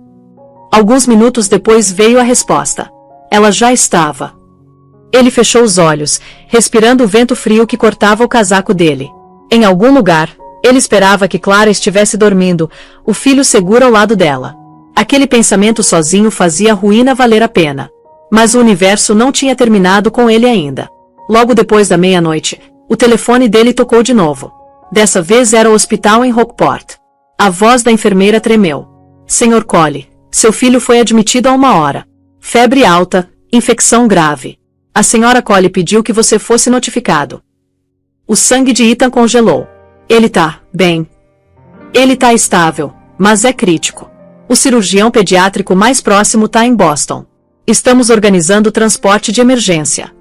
Alguns minutos depois veio a resposta. Ela já estava. Ele fechou os olhos, respirando o vento frio que cortava o casaco dele. Em algum lugar, ele esperava que Clara estivesse dormindo, o filho seguro ao lado dela. Aquele pensamento sozinho fazia a ruína valer a pena. Mas o universo não tinha terminado com ele ainda. Logo depois da meia-noite, o telefone dele tocou de novo. Dessa vez era o hospital em Rockport. A voz da enfermeira tremeu. Sr. Colley, seu filho foi admitido há 1 hora. Febre alta, infecção grave. A Sra. Colley pediu que você fosse notificado. O sangue de Ethan congelou. Ele tá bem. Ele tá estável, mas é crítico. O cirurgião pediátrico mais próximo tá em Boston. Estamos organizando o transporte de emergência.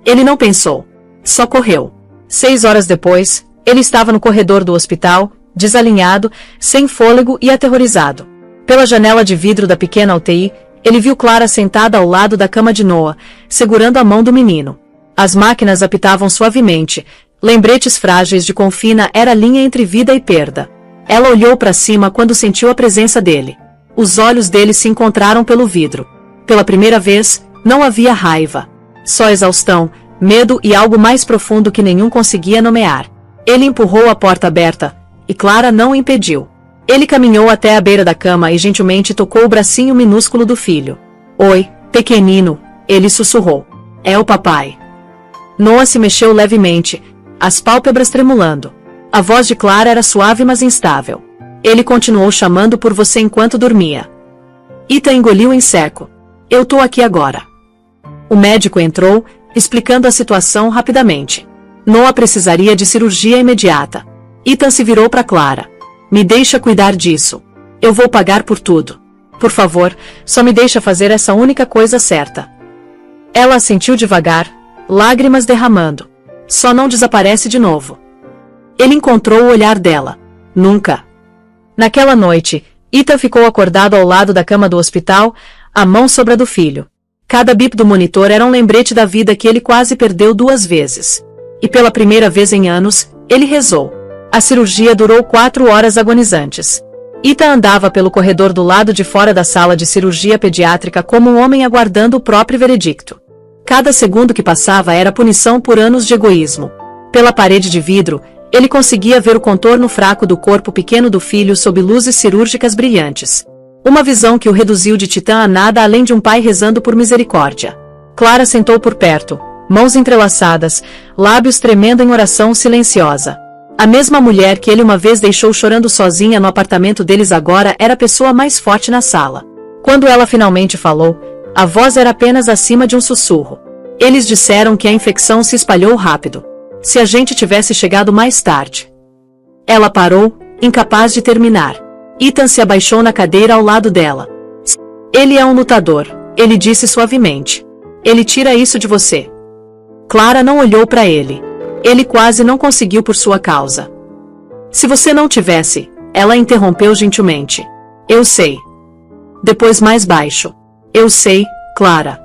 Ele não pensou. Só correu. 6 horas depois, ele estava no corredor do hospital, desalinhado, sem fôlego e aterrorizado. Pela janela de vidro da pequena UTI, ele viu Clara sentada ao lado da cama de Noah, segurando a mão do menino. As máquinas apitavam suavemente. Lembretes frágeis de Confina era a linha entre vida e perda. Ela olhou para cima quando sentiu a presença dele. Os olhos dele se encontraram pelo vidro. Pela primeira vez, não havia raiva. Só exaustão, medo e algo mais profundo que nenhum conseguia nomear. Ele empurrou a porta aberta, e Clara não o impediu. Ele caminhou até a beira da cama e gentilmente tocou o bracinho minúsculo do filho. Oi, pequenino, ele sussurrou. É o papai. Noah se mexeu levemente, as pálpebras tremulando. A voz de Clara era suave mas instável. Ele continuou chamando por você enquanto dormia. Ethan engoliu em seco. Eu tô aqui agora. O médico entrou, explicando a situação rapidamente. Noah precisaria de cirurgia imediata. Ethan se virou para Clara. Me deixa cuidar disso. Eu vou pagar por tudo. Por favor, só me deixa fazer essa única coisa certa. Ela assentiu devagar, lágrimas derramando. Só não desaparece de novo. Ele encontrou o olhar dela. Nunca. Naquela noite, Ethan ficou acordado ao lado da cama do hospital, a mão sobre a do filho. Cada bip do monitor era um lembrete da vida que ele quase perdeu 2 vezes. E pela primeira vez em anos, ele rezou. A cirurgia durou 4 horas agonizantes. Ethan andava pelo corredor do lado de fora da sala de cirurgia pediátrica como um homem aguardando o próprio veredicto. Cada segundo que passava era punição por anos de egoísmo. Pela parede de vidro, ele conseguia ver o contorno fraco do corpo pequeno do filho sob luzes cirúrgicas brilhantes. Uma visão que o reduziu de titã a nada além de um pai rezando por misericórdia. Clara sentou por perto, mãos entrelaçadas, lábios tremendo em oração silenciosa. A mesma mulher que ele uma vez deixou chorando sozinha no apartamento deles agora era a pessoa mais forte na sala. Quando ela finalmente falou, a voz era apenas acima de um sussurro. Eles disseram que a infecção se espalhou rápido. Se a gente tivesse chegado mais tarde. Ela parou, incapaz de terminar. Ethan se abaixou na cadeira ao lado dela. Ele é um lutador, ele disse suavemente. Ele tira isso de você. Clara não olhou para ele. Ele quase não conseguiu por sua causa. Se você não tivesse, ela interrompeu gentilmente. Eu sei. Depois mais baixo. Eu sei, Clara.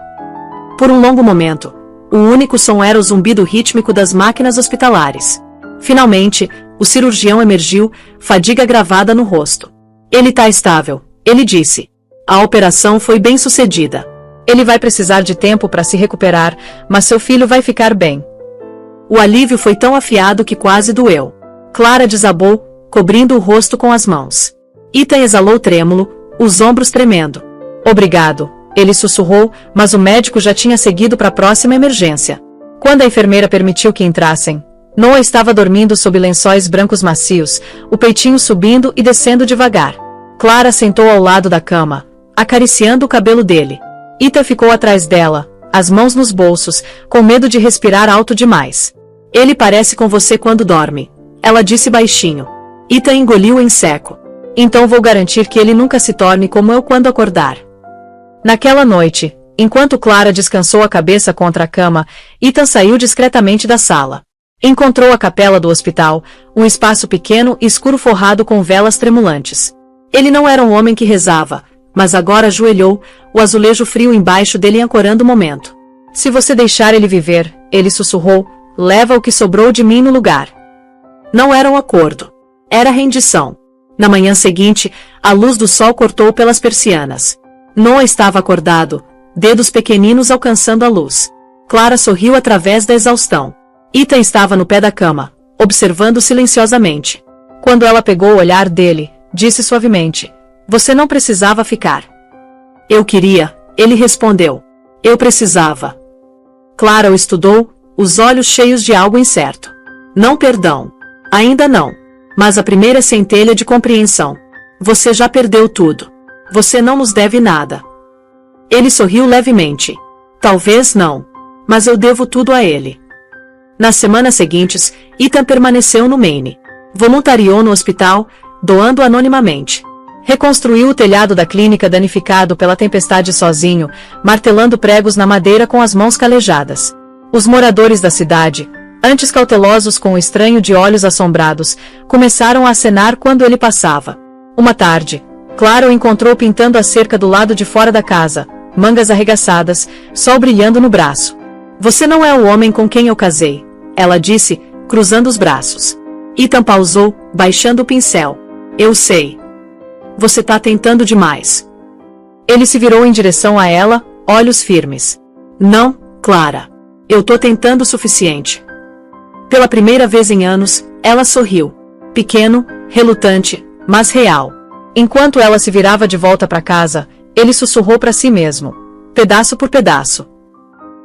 Por um longo momento, o único som era o zumbido rítmico das máquinas hospitalares. Finalmente, o cirurgião emergiu, fadiga gravada no rosto. Ele tá estável, ele disse. A operação foi bem sucedida. Ele vai precisar de tempo para se recuperar, mas seu filho vai ficar bem. O alívio foi tão afiado que quase doeu. Clara desabou, cobrindo o rosto com as mãos. Ethan exalou trêmulo, os ombros tremendo. Obrigado, ele sussurrou, mas o médico já tinha seguido para a próxima emergência. Quando a enfermeira permitiu que entrassem, Noah estava dormindo sob lençóis brancos macios, o peitinho subindo e descendo devagar. Clara sentou ao lado da cama, acariciando o cabelo dele. Ethan ficou atrás dela, as mãos nos bolsos, com medo de respirar alto demais. Ele parece com você quando dorme, ela disse baixinho. Ethan engoliu em seco. Então vou garantir que ele nunca se torne como eu quando acordar. Naquela noite, enquanto Clara descansou a cabeça contra a cama, Ethan saiu discretamente da sala. Encontrou a capela do hospital, um espaço pequeno e escuro forrado com velas tremulantes. Ele não era um homem que rezava, mas agora ajoelhou, o azulejo frio embaixo dele ancorando o momento. Se você deixar ele viver, ele sussurrou, leva o que sobrou de mim no lugar. Não era um acordo. Era rendição. Na manhã seguinte, a luz do sol cortou pelas persianas. Noah estava acordado, dedos pequeninos alcançando a luz. Clara sorriu através da exaustão. Ethan estava no pé da cama, observando silenciosamente. Quando ela pegou o olhar dele, disse suavemente, você não precisava ficar. Eu queria, ele respondeu. Eu precisava. Clara o estudou, os olhos cheios de algo incerto. Não perdão. Ainda não. Mas a primeira centelha de compreensão. Você já perdeu tudo. Você não nos deve nada. Ele sorriu levemente. Talvez não. Mas eu devo tudo a ele. Nas semanas seguintes, Ethan permaneceu no Maine. Voluntariou no hospital, doando anonimamente. Reconstruiu o telhado da clínica danificado pela tempestade sozinho, martelando pregos na madeira com as mãos calejadas. Os moradores da cidade, antes cautelosos com o estranho de olhos assombrados, começaram a acenar quando ele passava. Uma tarde, Clara o encontrou pintando a cerca do lado de fora da casa, mangas arregaçadas, sol brilhando no braço. "Você não é o homem com quem eu casei", ela disse, cruzando os braços. Ethan pausou, baixando o pincel. "Eu sei. Você tá tentando demais." Ele se virou em direção a ela, olhos firmes. "Não, Clara. Eu tô tentando o suficiente." Pela primeira vez em anos, ela sorriu. Pequeno, relutante, mas real. Enquanto ela se virava de volta para casa, ele sussurrou para si mesmo, pedaço por pedaço.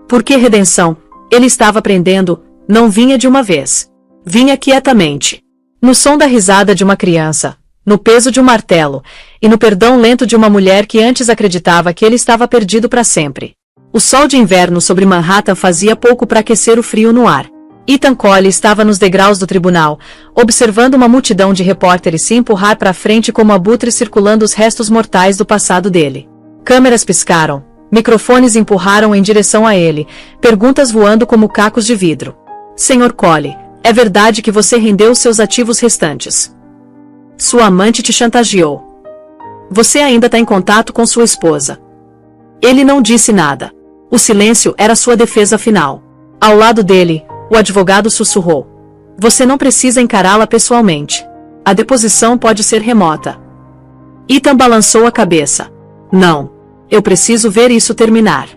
Porque redenção, ele estava aprendendo, não vinha de uma vez. Vinha quietamente. No som da risada de uma criança, no peso de um martelo, e no perdão lento de uma mulher que antes acreditava que ele estava perdido para sempre. O sol de inverno sobre Manhattan fazia pouco para aquecer o frio no ar. Ethan Cole estava nos degraus do tribunal, observando uma multidão de repórteres se empurrar para frente como abutres circulando os restos mortais do passado dele. Câmeras piscaram, microfones empurraram em direção a ele, perguntas voando como cacos de vidro. "Sr. Cole, é verdade que você rendeu seus ativos restantes? Sua amante te chantageou. Você ainda está em contato com sua esposa." Ele não disse nada. O silêncio era sua defesa final. Ao lado dele, o advogado sussurrou: "Você não precisa encará-la pessoalmente. A deposição pode ser remota." Ethan balançou a cabeça. "Não. Eu preciso ver isso terminar."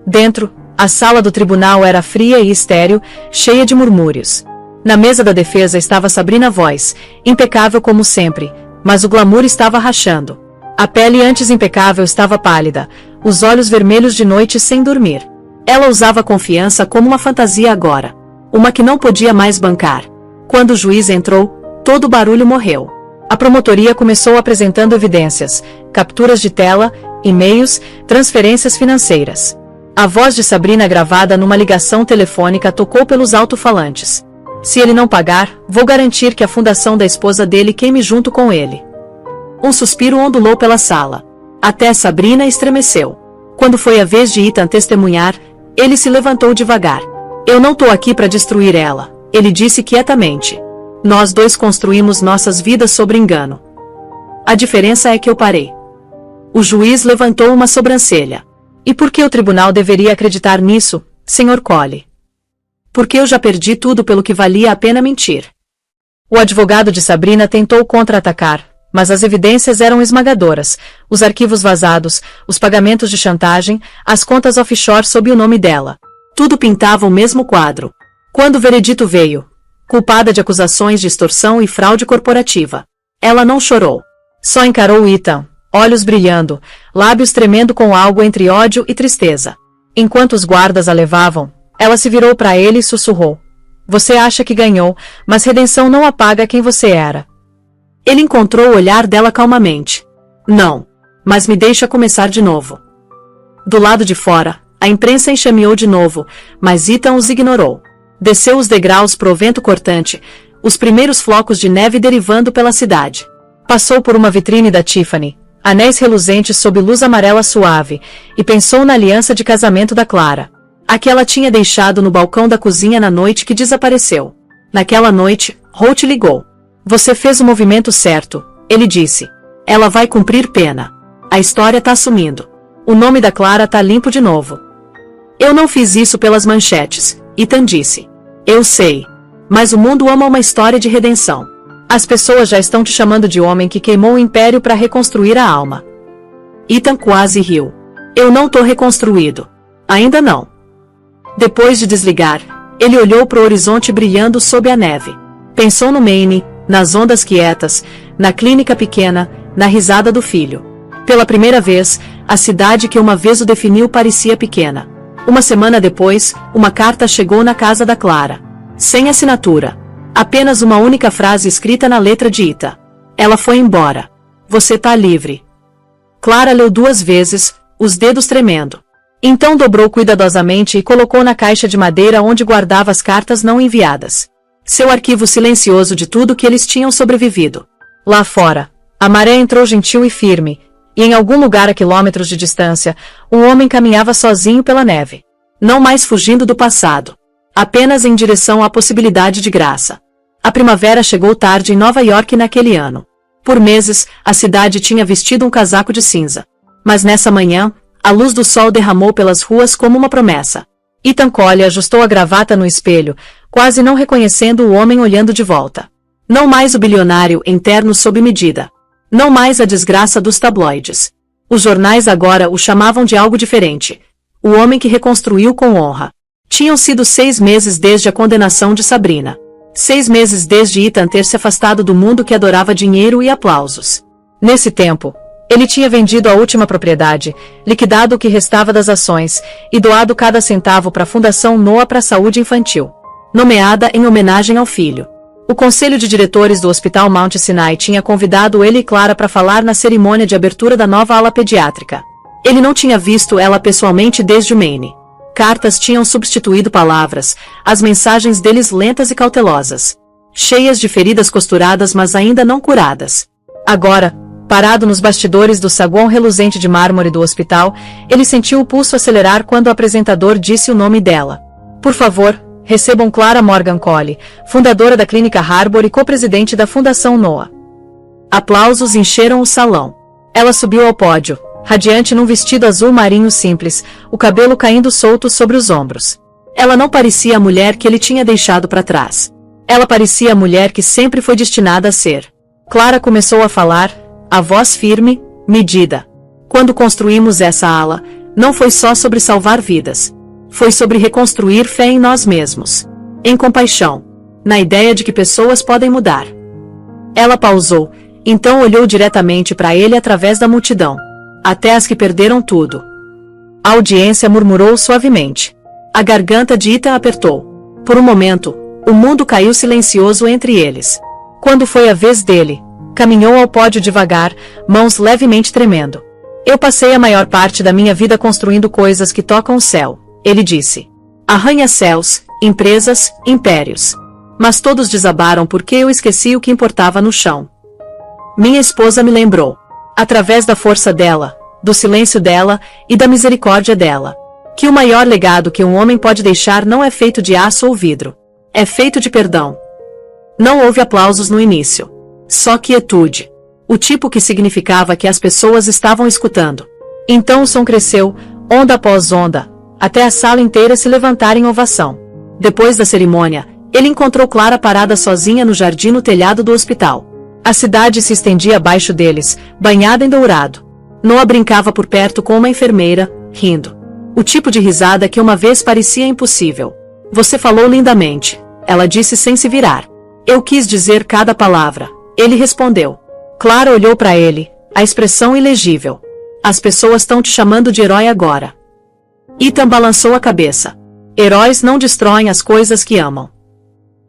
Dentro, a sala do tribunal era fria e estéril, cheia de murmúrios. Na mesa da defesa estava Sabrina Voice, impecável como sempre, mas o glamour estava rachando. A pele antes impecável estava pálida, os olhos vermelhos de noite sem dormir. Ela usava confiança como uma fantasia agora, uma que não podia mais bancar. Quando o juiz entrou, todo o barulho morreu. A promotoria começou apresentando evidências, capturas de tela, e-mails, transferências financeiras. A voz de Sabrina gravada numa ligação telefônica tocou pelos alto-falantes. "Se ele não pagar, vou garantir que a fundação da esposa dele queime junto com ele." Um suspiro ondulou pela sala. Até Sabrina estremeceu. Quando foi a vez de Ethan testemunhar, ele se levantou devagar. "Eu não tô aqui para destruir ela", ele disse quietamente. "Nós dois construímos nossas vidas sobre engano. A diferença é que eu parei." O juiz levantou uma sobrancelha. "E por que o tribunal deveria acreditar nisso, Sr. Cole?" "Porque eu já perdi tudo pelo que valia a pena mentir." O advogado de Sabrina tentou contra-atacar, mas as evidências eram esmagadoras, os arquivos vazados, os pagamentos de chantagem, as contas offshore sob o nome dela. Tudo pintava o mesmo quadro. Quando o veredito veio, culpada de acusações de extorsão e fraude corporativa, ela não chorou. Só encarou Ethan, olhos brilhando, lábios tremendo com algo entre ódio e tristeza. Enquanto os guardas a levavam, ela se virou para ele e sussurrou: "Você acha que ganhou, mas redenção não apaga quem você era." Ele encontrou o olhar dela calmamente. "Não, mas me deixa começar de novo." Do lado de fora, a imprensa enxameou de novo, mas Ethan os ignorou. Desceu os degraus pro vento cortante, os primeiros flocos de neve derivando pela cidade. Passou por uma vitrine da Tiffany, anéis reluzentes sob luz amarela suave, e pensou na aliança de casamento da Clara. A que ela tinha deixado no balcão da cozinha na noite que desapareceu. Naquela noite, Holt ligou. "Você fez o movimento certo", ele disse. "Ela vai cumprir pena. A história tá sumindo. O nome da Clara tá limpo de novo." "Eu não fiz isso pelas manchetes", Ethan disse. "Eu sei. Mas o mundo ama uma história de redenção. As pessoas já estão te chamando de homem que queimou o império para reconstruir a alma." Ethan quase riu. "Eu não tô reconstruído. Ainda não." Depois de desligar, ele olhou para o horizonte brilhando sob a neve. Pensou no Maine, nas ondas quietas, na clínica pequena, na risada do filho. Pela primeira vez, a cidade que uma vez o definiu parecia pequena. Uma semana depois, uma carta chegou na casa da Clara. Sem assinatura. Apenas uma única frase escrita na letra de Ita. Ela foi embora. "Você tá livre." Clara leu 2 vezes, os dedos tremendo. Então dobrou cuidadosamente e colocou na caixa de madeira onde guardava as cartas não enviadas. Seu arquivo silencioso de tudo que eles tinham sobrevivido. Lá fora, A maré entrou gentil e firme, e em algum lugar a quilômetros de distância, um homem caminhava sozinho pela neve. Não mais fugindo do passado. Apenas em direção à possibilidade de graça. A primavera chegou tarde em Nova York naquele ano. Por meses, a cidade tinha vestido um casaco de cinza. Mas nessa manhã, a luz do sol derramou pelas ruas como uma promessa. Ethan Cole ajustou a gravata no espelho, quase não reconhecendo o homem olhando de volta. Não mais o bilionário em terno sob medida. Não mais a desgraça dos tabloides. Os jornais agora o chamavam de algo diferente. O homem que reconstruiu com honra. Tinham sido 6 meses desde a condenação de Sabrina. 6 meses desde Ethan ter se afastado do mundo que adorava dinheiro e aplausos. Nesse tempo, ele tinha vendido a última propriedade, liquidado o que restava das ações, e doado cada centavo para a Fundação Noah para a Saúde Infantil, nomeada em homenagem ao filho. O conselho de diretores do Hospital Mount Sinai tinha convidado ele e Clara para falar na cerimônia de abertura da nova ala pediátrica. Ele não tinha visto ela pessoalmente desde o Maine. Cartas tinham substituído palavras, as mensagens deles lentas e cautelosas. Cheias de feridas costuradas mas ainda não curadas. Agora, parado nos bastidores do saguão reluzente de mármore do hospital, ele sentiu o pulso acelerar quando o apresentador disse o nome dela. Por favor, recebam Clara Morgan Cole, fundadora da Clínica Harbor e co-presidente da Fundação Noah. Aplausos encheram o salão. Ela subiu ao pódio, radiante num vestido azul marinho simples, o cabelo caindo solto sobre os ombros. Ela não parecia a mulher que ele tinha deixado para trás. Ela parecia a mulher que sempre foi destinada a ser. Clara começou a falar, a voz firme, medida. Quando construímos essa ala, não foi só sobre salvar vidas. Foi sobre reconstruir fé em nós mesmos. Em compaixão. Na ideia de que pessoas podem mudar. Ela pausou, então olhou diretamente para ele através da multidão. Até as que perderam tudo. A audiência murmurou suavemente. A garganta de Ethan apertou. Por um momento, o mundo caiu silencioso entre eles. Quando foi a vez dele, caminhou ao pódio devagar, mãos levemente tremendo. Eu passei a maior parte da minha vida construindo coisas que tocam o céu, ele disse. Arranha-céus, empresas, impérios. Mas todos desabaram porque eu esqueci o que importava no chão. Minha esposa me lembrou. Através da força dela, do silêncio dela e da misericórdia dela. Que o maior legado que um homem pode deixar não é feito de aço ou vidro. É feito de perdão. Não houve aplausos no início. Só quietude. O tipo que significava que as pessoas estavam escutando. Então o som cresceu, onda após onda, até a sala inteira se levantar em ovação. Depois da cerimônia, ele encontrou Clara parada sozinha no jardim no telhado do hospital. A cidade se estendia abaixo deles, banhada em dourado. Noah brincava por perto com uma enfermeira, rindo. O tipo de risada que uma vez parecia impossível. Você falou lindamente, ela disse sem se virar. Eu quis dizer cada palavra, ele respondeu. Clara olhou para ele, a expressão ilegível. As pessoas estão te chamando de herói agora. Ethan balançou a cabeça. Heróis não destroem as coisas que amam.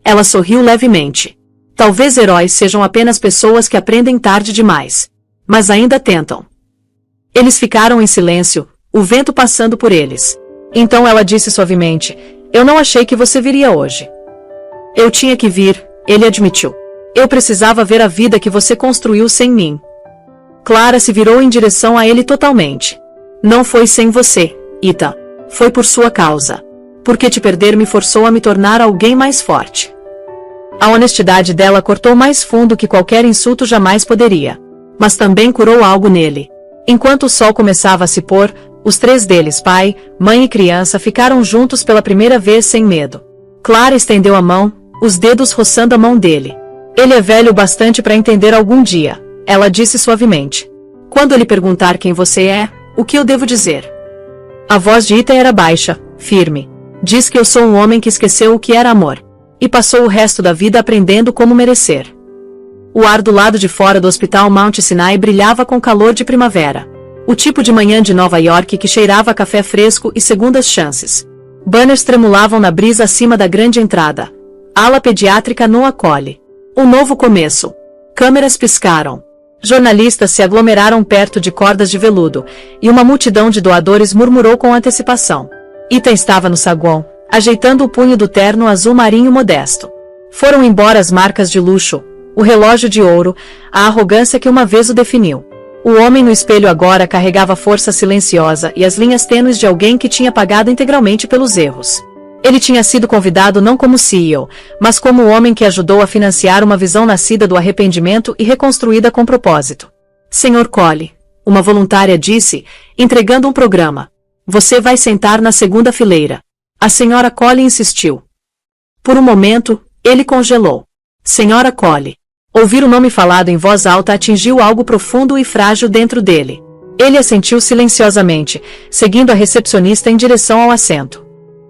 Ela sorriu levemente. Talvez heróis sejam apenas pessoas que aprendem tarde demais. Mas ainda tentam. Eles ficaram em silêncio, o vento passando por eles. Então ela disse suavemente, eu não achei que você viria hoje. Eu tinha que vir, ele admitiu. Eu precisava ver a vida que você construiu sem mim. Clara se virou em direção a ele totalmente. Não foi sem você, Ethan. Foi por sua causa. Porque te perder me forçou a me tornar alguém mais forte. A honestidade dela cortou mais fundo que qualquer insulto jamais poderia. Mas também curou algo nele. Enquanto o sol começava a se pôr, os três deles, pai, mãe e criança, ficaram juntos pela primeira vez sem medo. Clara estendeu a mão, os dedos roçando a mão dele. Ele é velho o bastante para entender algum dia, ela disse suavemente. Quando ele perguntar quem você é, o que eu devo dizer? A voz de Ethan era baixa, firme. Diz que eu sou um homem que esqueceu o que era amor. E passou o resto da vida aprendendo como merecer. O ar do lado de fora do hospital Mount Sinai brilhava com calor de primavera. O tipo de manhã de Nova York que cheirava a café fresco e segundas chances. Banners tremulavam na brisa acima da grande entrada. Ala pediátrica Noah Cole. Um novo começo. Câmeras piscaram. Jornalistas se aglomeraram perto de cordas de veludo, e uma multidão de doadores murmurou com antecipação. Ethan estava no saguão, ajeitando o punho do terno azul marinho modesto. Foram embora as marcas de luxo, o relógio de ouro, a arrogância que uma vez o definiu. O homem no espelho agora carregava a força silenciosa e as linhas tênues de alguém que tinha pagado integralmente pelos erros. Ele tinha sido convidado não como CEO, mas como o homem que ajudou a financiar uma visão nascida do arrependimento e reconstruída com propósito. Sr. Cole, uma voluntária disse, entregando um programa. Você vai sentar na segunda fileira. A Sra. Cole insistiu. Por um momento, ele congelou. Sra. Cole. Ouvir o nome falado em voz alta atingiu algo profundo e frágil dentro dele. Ele assentiu silenciosamente, seguindo a recepcionista em direção ao assento.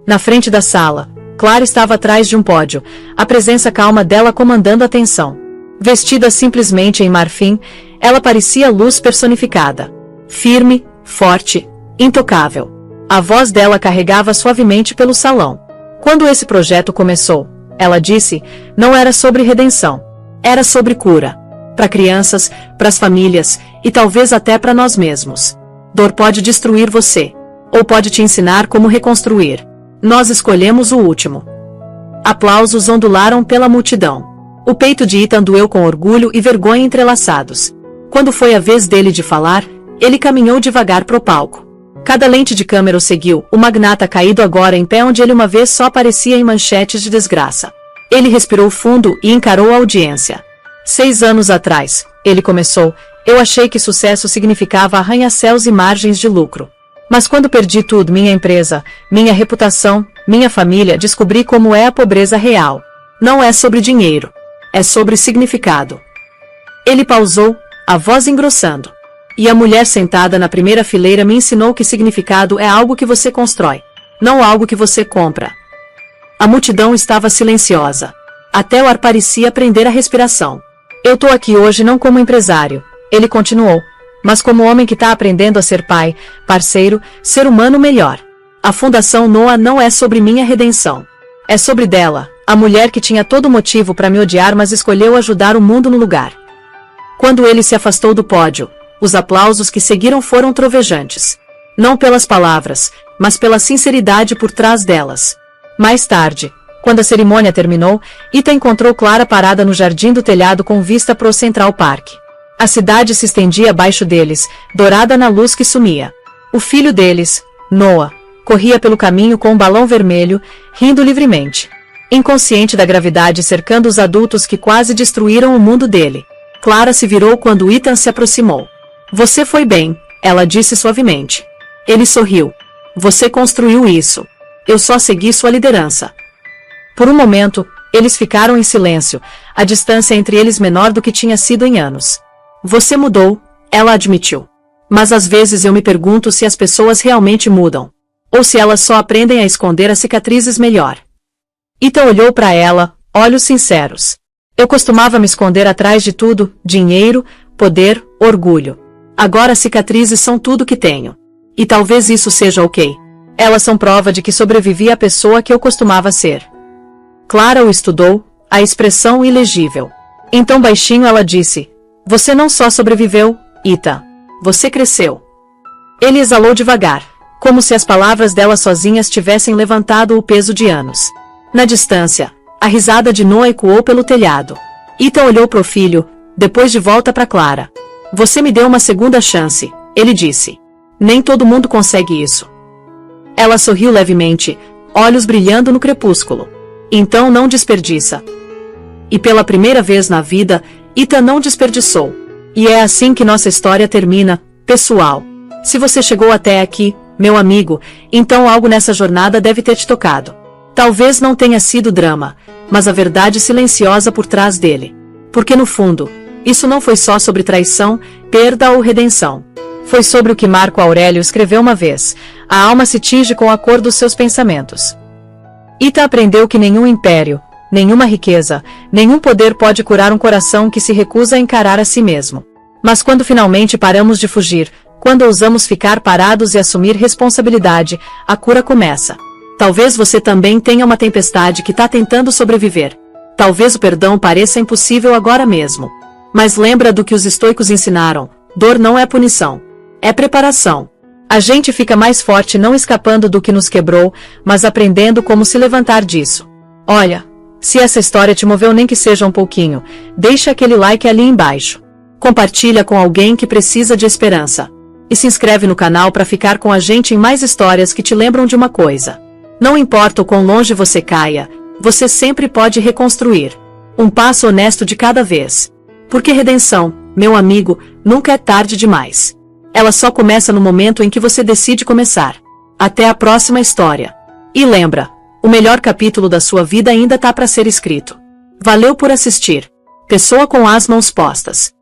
Na frente da sala, Clara estava atrás de um pódio, a presença calma dela comandando a tensão. Vestida simplesmente em marfim, ela parecia luz personificada. Firme, forte, intocável. A voz dela carregava suavemente pelo salão. Quando esse projeto começou, ela disse, não era sobre redenção. Era sobre cura. Para crianças, para as famílias, e talvez até para nós mesmos. Dor pode destruir você. Ou pode te ensinar como reconstruir. Nós escolhemos o último. Aplausos ondularam pela multidão. O peito de Ethan doeu com orgulho e vergonha entrelaçados. Quando foi a vez dele de falar, ele caminhou devagar pro palco. Cada lente de câmera o seguiu, o magnata caído agora em pé onde ele uma vez só aparecia em manchetes de desgraça. Ele respirou fundo e encarou a audiência. 6 anos atrás, ele começou, eu achei que sucesso significava arranha-céus e margens de lucro. Mas quando perdi tudo, minha empresa, minha reputação, minha família, descobri como é a pobreza real. Não é sobre dinheiro. É sobre significado. Ele pausou, a voz engrossando. E a mulher sentada na primeira fileira me ensinou que significado é algo que você constrói, não algo que você compra. A multidão estava silenciosa. Até o ar parecia prender a respiração. Eu tô aqui hoje não como empresário, ele continuou, mas como homem que tá aprendendo a ser pai, parceiro, ser humano melhor. A Fundação Noah não é sobre minha redenção. É sobre dela, a mulher que tinha todo motivo para me odiar mas escolheu ajudar o mundo no lugar. Quando ele se afastou do pódio, os aplausos que seguiram foram trovejantes. Não pelas palavras, mas pela sinceridade por trás delas. Mais tarde, quando a cerimônia terminou, Ethan encontrou Clara parada no jardim do telhado com vista pro Central Park. A cidade se estendia abaixo deles, dourada na luz que sumia. O filho deles, Noah, corria pelo caminho com um balão vermelho, rindo livremente. Inconsciente da gravidade cercando os adultos que quase destruíram o mundo dele. Clara se virou quando Ethan se aproximou. Você foi bem, ela disse suavemente. Ele sorriu. Você construiu isso. Eu só segui sua liderança. Por um momento, eles ficaram em silêncio, a distância entre eles menor do que tinha sido em anos. Você mudou, ela admitiu. Mas às vezes eu me pergunto se as pessoas realmente mudam. Ou se elas só aprendem a esconder as cicatrizes melhor. Ethan olhou para ela, olhos sinceros. Eu costumava me esconder atrás de tudo, dinheiro, poder, orgulho. Agora as cicatrizes são tudo que tenho. E talvez isso seja ok. Elas são prova de que sobrevivi à pessoa que eu costumava ser. Clara o estudou, a expressão ilegível. Então baixinho ela disse, você não só sobreviveu, Ethan. Você cresceu. Ele exalou devagar, como se as palavras dela sozinhas tivessem levantado o peso de anos. Na distância, a risada de Noah ecoou pelo telhado. Ethan olhou pro filho, depois de volta para Clara. Você me deu uma segunda chance, ele disse. Nem todo mundo consegue isso. Ela sorriu levemente, olhos brilhando no crepúsculo. Então não desperdiça. E pela primeira vez na vida, Ethan não desperdiçou. E é assim que nossa história termina, pessoal. Se você chegou até aqui, meu amigo, então algo nessa jornada deve ter te tocado. Talvez não tenha sido drama, mas a verdade silenciosa por trás dele. Porque no fundo, isso não foi só sobre traição, perda ou redenção. Foi sobre o que Marco Aurélio escreveu uma vez, a alma se tinge com a cor dos seus pensamentos. Ethan aprendeu que nenhum império, nenhuma riqueza, nenhum poder pode curar um coração que se recusa a encarar a si mesmo. Mas quando finalmente paramos de fugir, quando ousamos ficar parados e assumir responsabilidade, a cura começa. Talvez você também tenha uma tempestade que está tentando sobreviver. Talvez o perdão pareça impossível agora mesmo. Mas lembra do que os estoicos ensinaram, dor não é punição. É preparação. A gente fica mais forte não escapando do que nos quebrou, mas aprendendo como se levantar disso. Olha, Se essa história te moveu nem que seja um pouquinho, deixa aquele like ali embaixo. Compartilha com alguém que precisa de esperança. E se inscreve no canal para ficar com a gente em mais histórias que te lembram de uma coisa. Não importa o quão longe você caia, você sempre pode reconstruir. Um passo honesto de cada vez. Porque redenção, meu amigo, nunca é tarde demais. Ela só começa no momento em que você decide começar. Até a próxima história. E lembra, o melhor capítulo da sua vida ainda tá para ser escrito. Valeu por assistir. Pessoa com as mãos postas.